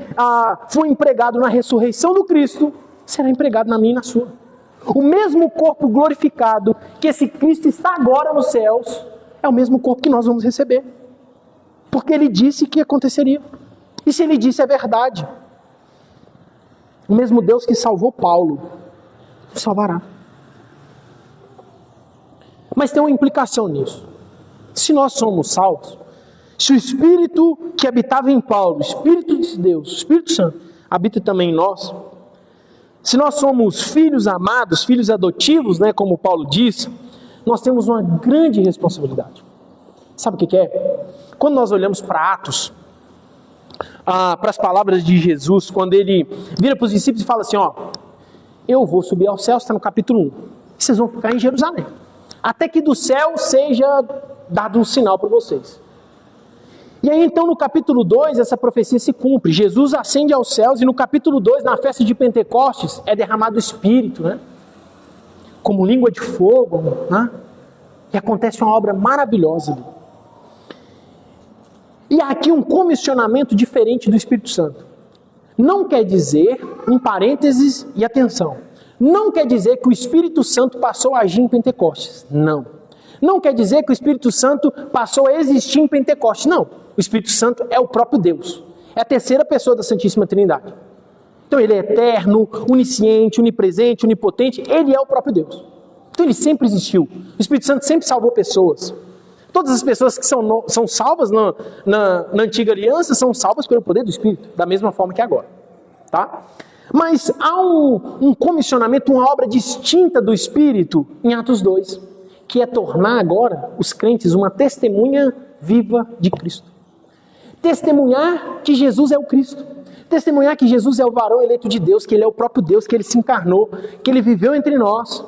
foi empregado na ressurreição do Cristo, será empregado na minha e na sua. O mesmo corpo glorificado que esse Cristo está agora nos céus, é o mesmo corpo que nós vamos receber. Porque ele disse que aconteceria. E se ele disse, é verdade. O mesmo Deus que salvou Paulo, salvará. Mas tem uma implicação nisso. Se nós somos salvos, se o Espírito que habitava em Paulo, o Espírito de Deus, o Espírito Santo, habita também em nós, se nós somos filhos amados, filhos adotivos, né, como Paulo diz, nós temos uma grande responsabilidade. Sabe o que é? Quando nós olhamos para Atos, para as palavras de Jesus, quando ele vira para os discípulos e fala assim, eu vou subir ao céu, está no capítulo 1, e vocês vão ficar em Jerusalém, até que do céu seja dado um sinal para vocês. E aí então no capítulo 2 essa profecia se cumpre, Jesus ascende aos céus e no capítulo 2, na festa de Pentecostes, é derramado o Espírito, né? Como língua de fogo, né? E acontece uma obra maravilhosa ali. E há aqui um comissionamento diferente do Espírito Santo. Não quer dizer, em parênteses e atenção, não quer dizer que o Espírito Santo passou a agir em Pentecostes. Não. Não quer dizer que o Espírito Santo passou a existir em Pentecostes. Não. O Espírito Santo é o próprio Deus. É a terceira pessoa da Santíssima Trindade. Então ele é eterno, onisciente, onipresente, onipotente. Ele é o próprio Deus. Então ele sempre existiu. O Espírito Santo sempre salvou pessoas. Todas as pessoas que são salvas na antiga aliança são salvas pelo poder do Espírito, da mesma forma que agora. Tá? Mas há um comissionamento, uma obra distinta do Espírito em Atos 2, que é tornar agora os crentes uma testemunha viva de Cristo. Testemunhar que Jesus é o Cristo. Testemunhar que Jesus é o varão eleito de Deus, que Ele é o próprio Deus, que Ele se encarnou, que Ele viveu entre nós,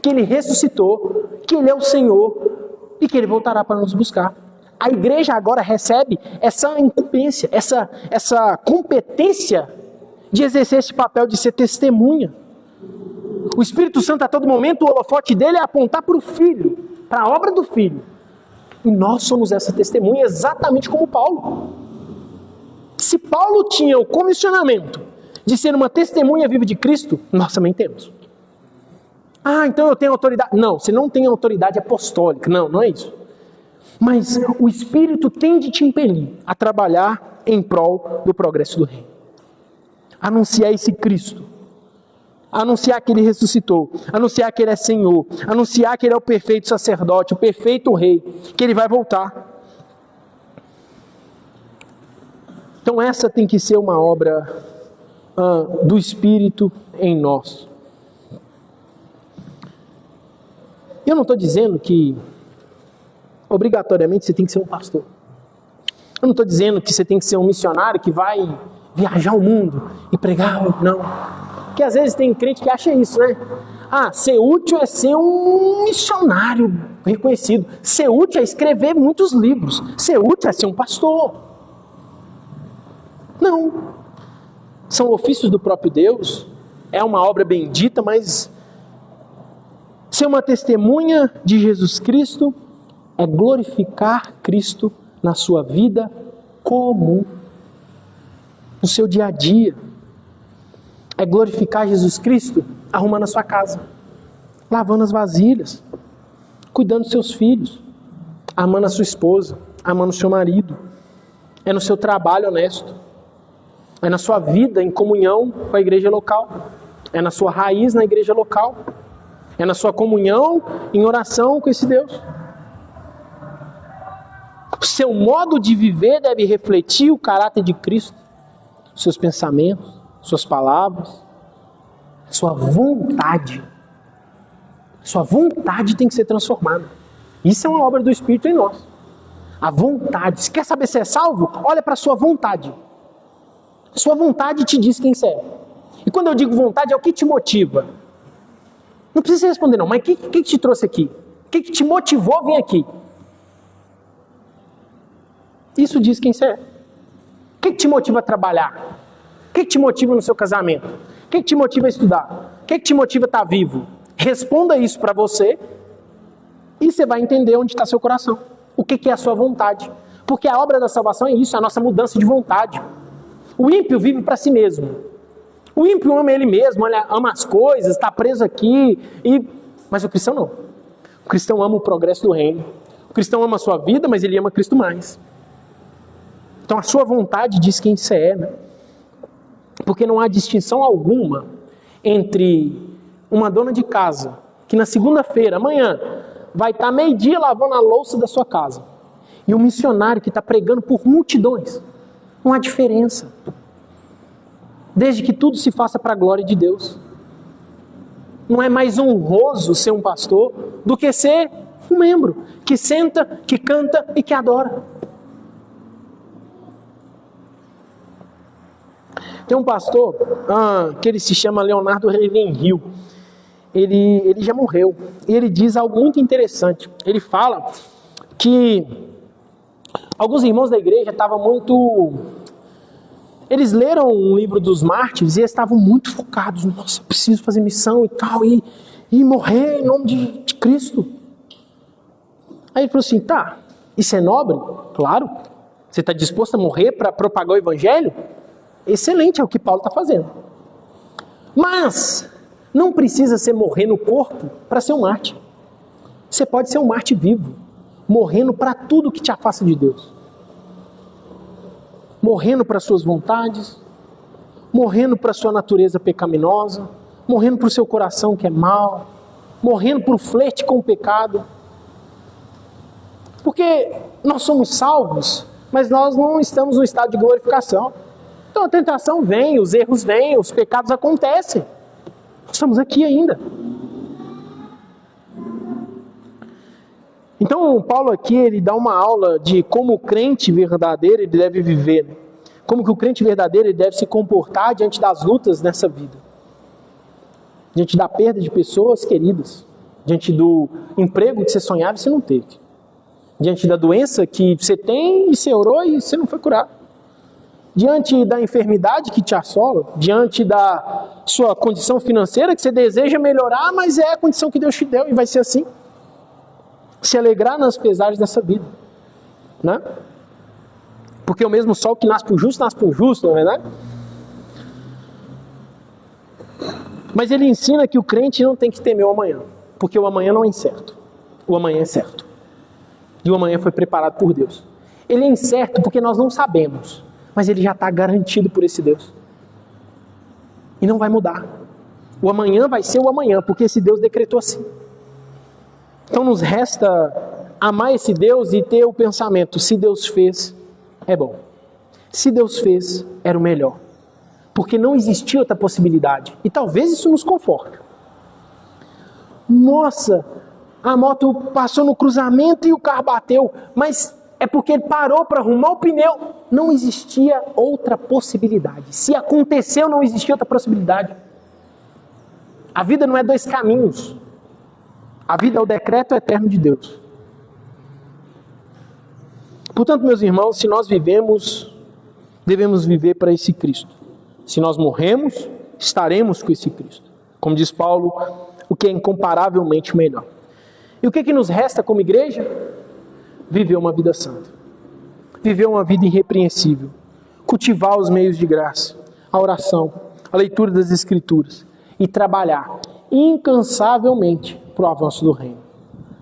que Ele ressuscitou, que Ele é o Senhor e que Ele voltará para nos buscar. A igreja agora recebe essa incumbência, essa competência de exercer esse papel de ser testemunha. O Espírito Santo a todo momento, o holofote dele é apontar para o Filho, para a obra do Filho. E nós somos essa testemunha exatamente como Paulo. Se Paulo tinha o comissionamento de ser uma testemunha viva de Cristo, nós também temos. Então eu tenho autoridade. Não, você não tem autoridade apostólica. Não é isso. Mas o Espírito tem de te impelir a trabalhar em prol do progresso do reino. Anunciar esse Cristo. Anunciar que Ele ressuscitou. Anunciar que Ele é Senhor. Anunciar que Ele é o perfeito sacerdote, o perfeito rei. Que Ele vai voltar. Então essa tem que ser uma obra do Espírito em nós. Eu não estou dizendo que obrigatoriamente você tem que ser um pastor. Eu não estou dizendo que você tem que ser um missionário que vai viajar o mundo e pregar. Não. Porque às vezes tem crente que acha isso, né? Ser útil é ser um missionário reconhecido. Ser útil é escrever muitos livros. Ser útil é ser um pastor. Não. São ofícios do próprio Deus. É uma obra bendita, mas ser uma testemunha de Jesus Cristo é glorificar Cristo na sua vida comum, no seu dia a dia. É glorificar Jesus Cristo arrumando a sua casa, lavando as vasilhas, cuidando dos seus filhos, amando a sua esposa, amando o seu marido. É no seu trabalho honesto. É na sua vida em comunhão com a igreja local. É na sua raiz na igreja local. É na sua comunhão em oração com esse Deus. O seu modo de viver deve refletir o caráter de Cristo. seus pensamentos, suas palavras, sua vontade. Sua vontade tem que ser transformada. Isso é uma obra do Espírito em nós. A vontade. Se quer saber se é salvo, olha para a sua vontade. Sua vontade te diz quem você é. E quando eu digo vontade, é o que te motiva. Não precisa responder não, mas o que te trouxe aqui? O que te motivou a vir aqui? Isso diz quem você é. O que te motiva a trabalhar? O que te motiva no seu casamento? O que te motiva a estudar? O que te motiva a estar vivo? Responda isso para você e você vai entender onde está seu coração. O que é a sua vontade. Porque a obra da salvação é isso, a nossa mudança de vontade. O ímpio vive para si mesmo. O ímpio ama ele mesmo, ama as coisas, está preso aqui. Mas o cristão não. O cristão ama o progresso do reino. O cristão ama a sua vida, mas ele ama Cristo mais. Então a sua vontade diz quem você é, né? Porque não há distinção alguma entre uma dona de casa que na segunda-feira, amanhã, vai estar meio-dia lavando a louça da sua casa, e um missionário que está pregando por multidões. Não há diferença. Desde que tudo se faça para a glória de Deus. Não é mais honroso ser um pastor do que ser um membro que senta, que canta e que adora. Tem um pastor que ele se chama Leonardo Ravenhill. Ele já morreu. E ele diz algo muito interessante. Ele fala que alguns irmãos da igreja estavam muito... Eles leram um livro dos mártires e eles estavam muito focados. Nossa, preciso fazer missão e tal. E morrer em nome de Cristo. Aí ele falou assim, tá, isso é nobre? Claro. Você está disposto a morrer para propagar o evangelho? Excelente, é o que Paulo está fazendo. Mas não precisa ser morrer no corpo para ser um mártir. Você pode ser um mártir vivo, morrendo para tudo que te afasta de Deus. Morrendo para suas vontades, morrendo para sua natureza pecaminosa, morrendo para o seu coração que é mau, morrendo para o flerte com o pecado. Porque nós somos salvos, mas nós não estamos no estado de glorificação. Então a tentação vem, os erros vêm, os pecados acontecem. Estamos aqui ainda. Então Paulo aqui ele dá uma aula de como o crente verdadeiro ele deve viver. Né? Como que o crente verdadeiro ele deve se comportar diante das lutas nessa vida. Diante da perda de pessoas queridas. Diante do emprego que você sonhava e você não teve. Diante da doença que você tem e você orou e você não foi curado. Diante da enfermidade que te assola, diante da sua condição financeira que você deseja melhorar, mas é a condição que Deus te deu e vai ser assim. Se alegrar nas pesares dessa vida, né? Porque o mesmo sol que nasce para o justo, não é verdade? Mas ele ensina que o crente não tem que temer o amanhã, porque o amanhã não é incerto, o amanhã é certo. E o amanhã foi preparado por Deus. Ele é incerto porque nós não sabemos, mas ele já está garantido por esse Deus. E não vai mudar. O amanhã vai ser o amanhã, porque esse Deus decretou assim. Então nos resta amar esse Deus e ter o pensamento, se Deus fez, é bom. Se Deus fez, era o melhor. Porque não existia outra possibilidade. E talvez isso nos conforte. Nossa, a moto passou no cruzamento e o carro bateu, mas é porque ele parou para arrumar o pneu. Não existia outra possibilidade. Se aconteceu, não existia outra possibilidade. A vida não é dois caminhos. A vida é o decreto eterno de Deus. Portanto, meus irmãos, se nós vivemos, devemos viver para esse Cristo. Se nós morremos, estaremos com esse Cristo. Como diz Paulo, o que é incomparavelmente melhor. E o que nos resta como igreja? Viver uma vida santa. Viver uma vida irrepreensível. Cultivar os meios de graça, a oração, a leitura das Escrituras. E trabalhar incansavelmente para o avanço do reino.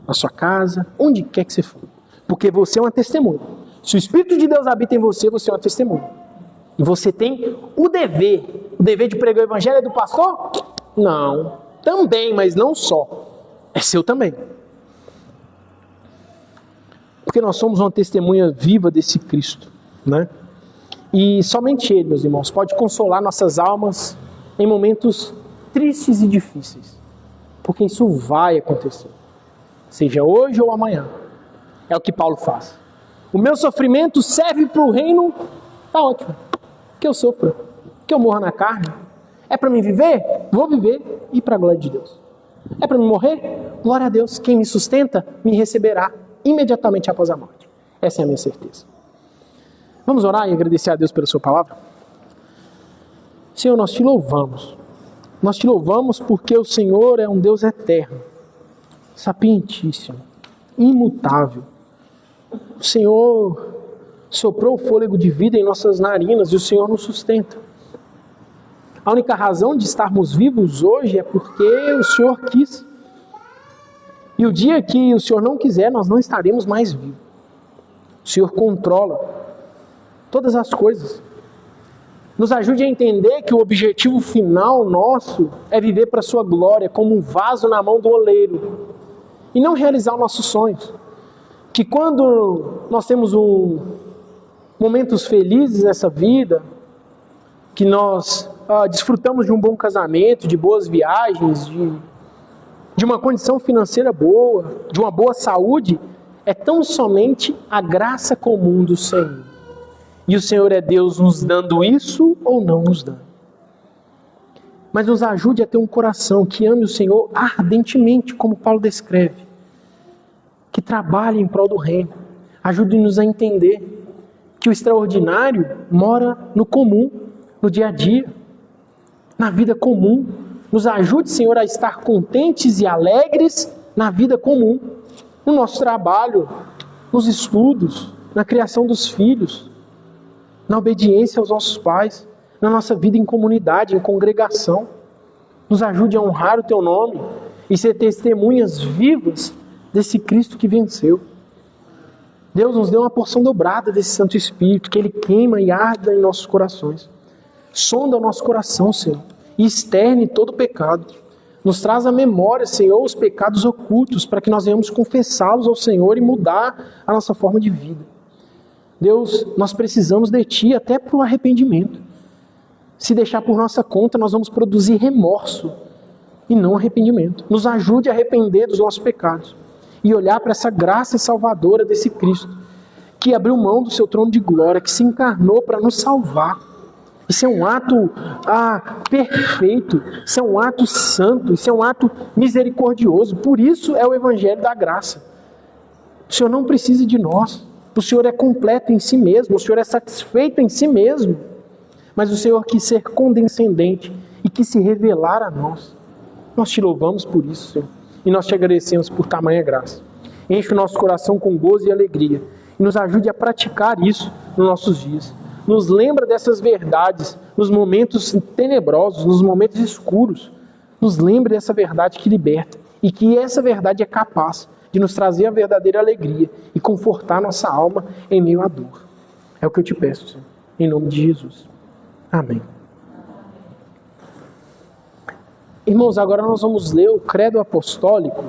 Na sua casa, onde quer que você for. Porque você é uma testemunha. Se o Espírito de Deus habita em você, você é uma testemunha. E você tem o dever. O dever de pregar o Evangelho é do pastor? Não. Também, mas não só. É seu também. Porque nós somos uma testemunha viva desse Cristo, né? E somente Ele, meus irmãos, pode consolar nossas almas em momentos tristes e difíceis. Porque isso vai acontecer. Seja hoje ou amanhã. É o que Paulo faz. O meu sofrimento serve para o reino, tá ótimo. Que eu sofra, que eu morra na carne. É para mim viver? Vou viver e para a glória de Deus. É para mim morrer? Glória a Deus. Quem me sustenta, me receberá imediatamente após a morte. Essa é a minha certeza. Vamos orar e agradecer a Deus pela sua palavra? Senhor, nós te louvamos. Nós te louvamos porque o Senhor é um Deus eterno, sapientíssimo, imutável. O Senhor soprou o fôlego de vida em nossas narinas e o Senhor nos sustenta. A única razão de estarmos vivos hoje é porque o Senhor quis. E o dia que o Senhor não quiser, nós não estaremos mais vivos. O Senhor controla todas as coisas. Nos ajude a entender que o objetivo final nosso é viver para a sua glória, como um vaso na mão do oleiro, e não realizar os nossos sonhos. Que quando nós temos momentos felizes nessa vida, que nós desfrutamos de um bom casamento, de boas viagens, de uma condição financeira boa, de uma boa saúde, é tão somente a graça comum do Senhor. E o Senhor é Deus nos dando isso ou não nos dando. Mas nos ajude a ter um coração que ame o Senhor ardentemente, como Paulo descreve. Que trabalhe em prol do reino. Ajude-nos a entender que o extraordinário mora no comum, no dia a dia, na vida comum. Nos ajude, Senhor, a estar contentes e alegres na vida comum, no nosso trabalho, nos estudos, na criação dos filhos, na obediência aos nossos pais, na nossa vida em comunidade, em congregação. Nos ajude a honrar o Teu nome e ser testemunhas vivas desse Cristo que venceu. Deus nos deu uma porção dobrada desse Santo Espírito, que Ele queima e arda em nossos corações. Sonda o nosso coração, Senhor, e externe todo o pecado. Nos traz à memória, Senhor, os pecados ocultos, para que nós venhamos confessá-los ao Senhor e mudar a nossa forma de vida. Deus, nós precisamos de Ti até para o arrependimento. Se deixar por nossa conta, nós vamos produzir remorso e não arrependimento. Nos ajude a arrepender dos nossos pecados e olhar para essa graça salvadora desse Cristo, que abriu mão do Seu trono de glória, que se encarnou para nos salvar. Isso é um ato perfeito, isso é um ato santo, isso é um ato misericordioso. Por isso é o Evangelho da graça. O Senhor não precisa de nós. O Senhor é completo em si mesmo, o Senhor é satisfeito em si mesmo, mas o Senhor quis ser condescendente e quis se revelar a nós. Nós te louvamos por isso, Senhor, e nós te agradecemos por tamanha graça. Enche o nosso coração com gozo e alegria e nos ajude a praticar isso nos nossos dias. Nos lembra dessas verdades nos momentos tenebrosos, nos momentos escuros. Nos lembre dessa verdade que liberta e que essa verdade é capaz de nos trazer a verdadeira alegria e confortar nossa alma em meio à dor. É o que eu te peço, Senhor, em nome de Jesus. Amém. Irmãos, agora nós vamos ler o Credo Apostólico.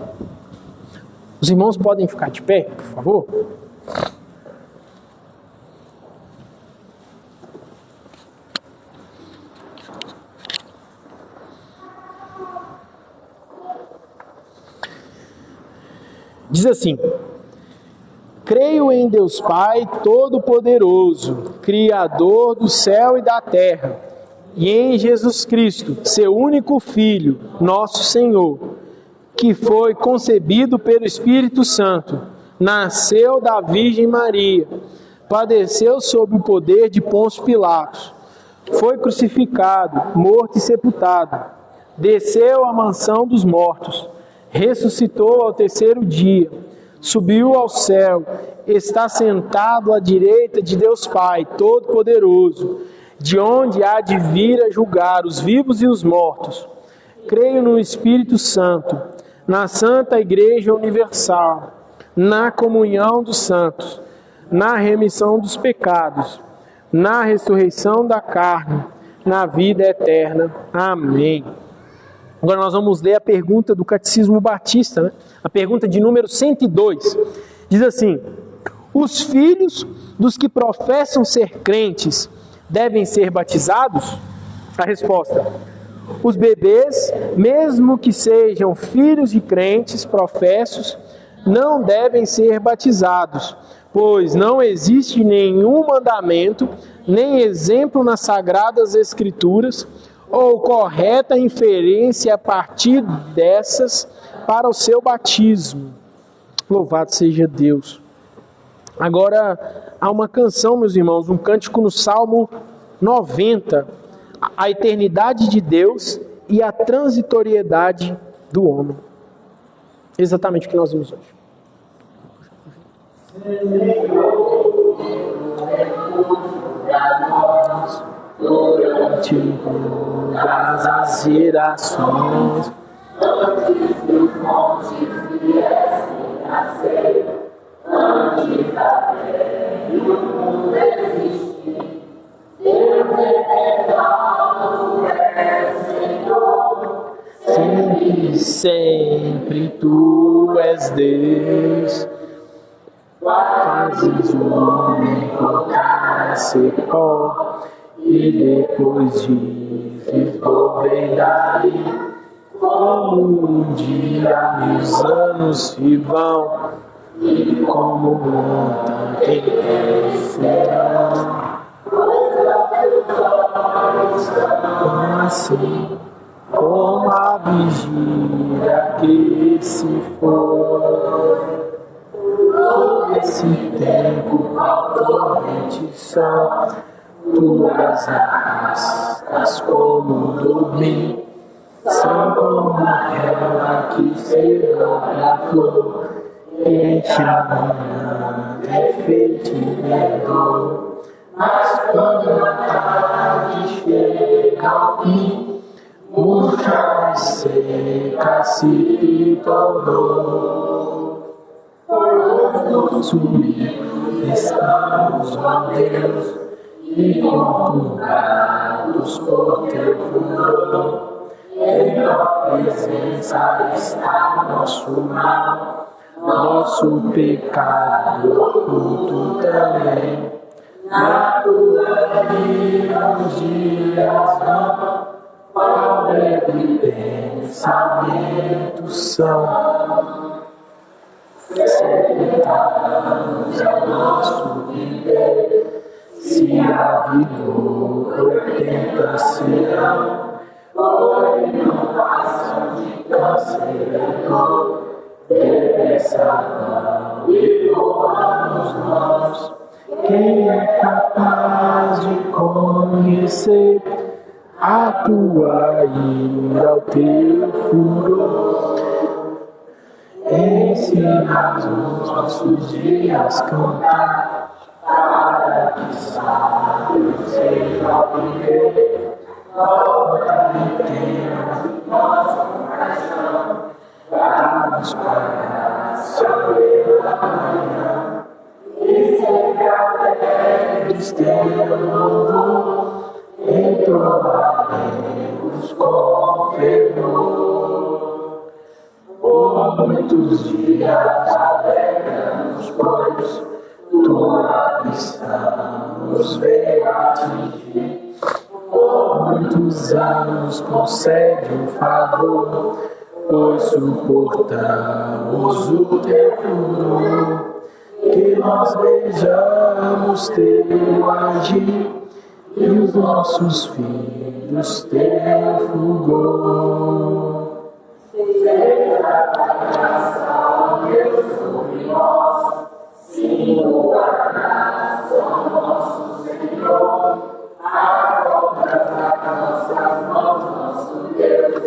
Os irmãos podem ficar de pé, por favor? Diz assim: creio em Deus Pai Todo-Poderoso, Criador do céu e da terra, e em Jesus Cristo, seu único Filho, nosso Senhor, que foi concebido pelo Espírito Santo, nasceu da Virgem Maria, padeceu sob o poder de Pôncio Pilatos, foi crucificado, morto e sepultado, desceu à mansão dos mortos, ressuscitou ao terceiro dia, subiu ao céu, está sentado à direita de Deus Pai Todo-Poderoso, de onde há de vir a julgar os vivos e os mortos. Creio no Espírito Santo, na Santa Igreja Universal, na comunhão dos santos, na remissão dos pecados, na ressurreição da carne, na vida eterna. Amém. Agora nós vamos ler a pergunta do Catecismo Batista, né? A pergunta de número 102. Diz assim: os filhos dos que professam ser crentes devem ser batizados? A resposta: os bebês, mesmo que sejam filhos de crentes professos, não devem ser batizados, pois não existe nenhum mandamento, nem exemplo nas Sagradas Escrituras, ou correta inferência a partir dessas para o seu batismo. Louvado seja Deus. Agora, há uma canção, meus irmãos, um cântico no Salmo 90, a eternidade de Deus e a transitoriedade do homem. Exatamente o que nós vimos hoje. Durante todas as gerações, antes da terra e o mundo existir, Deus eterno é Senhor, sempre, sempre Tu és Deus. Fazes o homem voltar a ser pó, e depois dizes, volvei daí. Como um dia 1000 anos se vão, e como ontem serão. Assim como a vigília que se for, todo esse tempo atualmente são tuas asas como dormir, são como relva que se dobra a flor, enche a manhã de feitiço, mas quando a tarde chega ao fim, murcha e seca se tornou. Consumidos estamos, ó Deus, e conturbados por teu furor. Em tua presença está nosso mal, nosso pecado oculto também. Na tua vida os dias vão, qual breve pensamento são. Sepultados ao nosso viver, se avivou 80 serão, oi, não passam de cancelador, depressa vão e voamos nós. Quem é capaz de conhecer a tua ira, o teu furor? Ensina os nossos dias cantar, para que sábio seja o viver. Volta e tenha nosso coração, dá-nos para saber amanhã. E sempre alegres teu louvor, entoaremos com fervor. Por muitos dias alegramos, pois tua aflição nos veio atingir. Por muitos anos concede um favor, pois suportamos o teu furor. Que nós vejamos teu agir e os nossos filhos teu fulgor. Seja a Deus sobre nós, sim, o abraço ao nosso Senhor, a volta das nossas mãos, nosso Deus,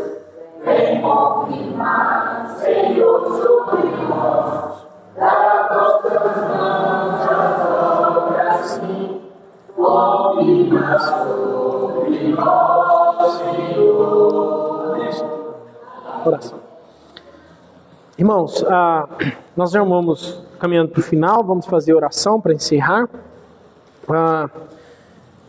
vem confirmar, Senhor, sobre nós, das nossas mãos as obras, sim, confirma sobre nós, Senhor. Oração. Irmãos, nós já vamos caminhando para o final, vamos fazer oração para encerrar.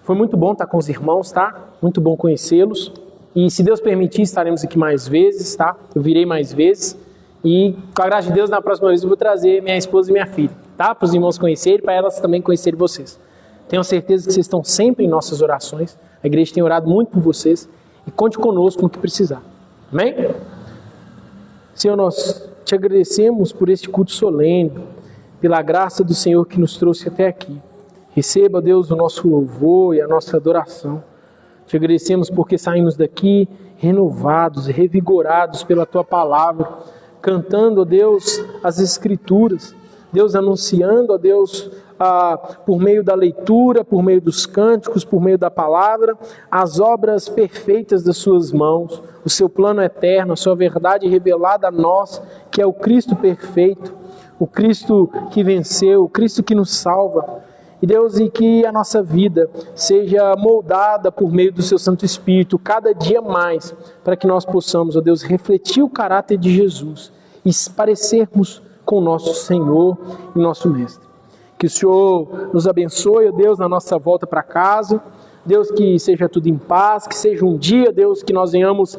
Foi muito bom estar com os irmãos, tá? Muito bom conhecê-los. E se Deus permitir, estaremos aqui mais vezes, tá? Eu virei mais vezes. E com a graça de Deus, na próxima vez eu vou trazer minha esposa e minha filha, tá? Para os irmãos conhecerem, para elas também conhecerem vocês. Tenho certeza que vocês estão sempre em nossas orações. A igreja tem orado muito por vocês. E conte conosco no que precisar. Amém? Senhor, nós te agradecemos por este culto solene, pela graça do Senhor que nos trouxe até aqui. Receba, Deus, o nosso louvor e a nossa adoração. Te agradecemos porque saímos daqui renovados e revigorados pela Tua palavra, cantando, ó Deus, as Escrituras. Deus, anunciando, ó Deus, por meio da leitura, por meio dos cânticos, por meio da palavra, as obras perfeitas das suas mãos, o seu plano eterno, a sua verdade revelada a nós, que é o Cristo perfeito, o Cristo que venceu, o Cristo que nos salva. E Deus, e que a nossa vida seja moldada por meio do seu Santo Espírito, cada dia mais, para que nós possamos, ó Deus, refletir o caráter de Jesus e parecermos com o nosso Senhor e nosso Mestre. Que o Senhor nos abençoe, ó Deus, na nossa volta para casa. Deus, que seja tudo em paz, que seja um dia, Deus, que nós venhamos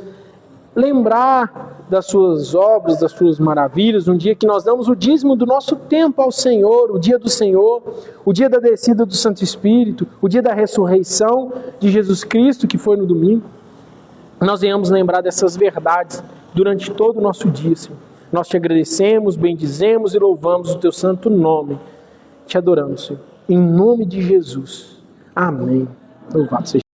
lembrar das suas obras, das suas maravilhas, um dia que nós damos o dízimo do nosso tempo ao Senhor, o dia do Senhor, o dia da descida do Santo Espírito, o dia da ressurreição de Jesus Cristo, que foi no domingo. Nós venhamos lembrar dessas verdades durante todo o nosso dia, Senhor. Nós te agradecemos, bendizemos e louvamos o teu santo nome. Te adoramos, Senhor. Em nome de Jesus. Amém. Louvado seja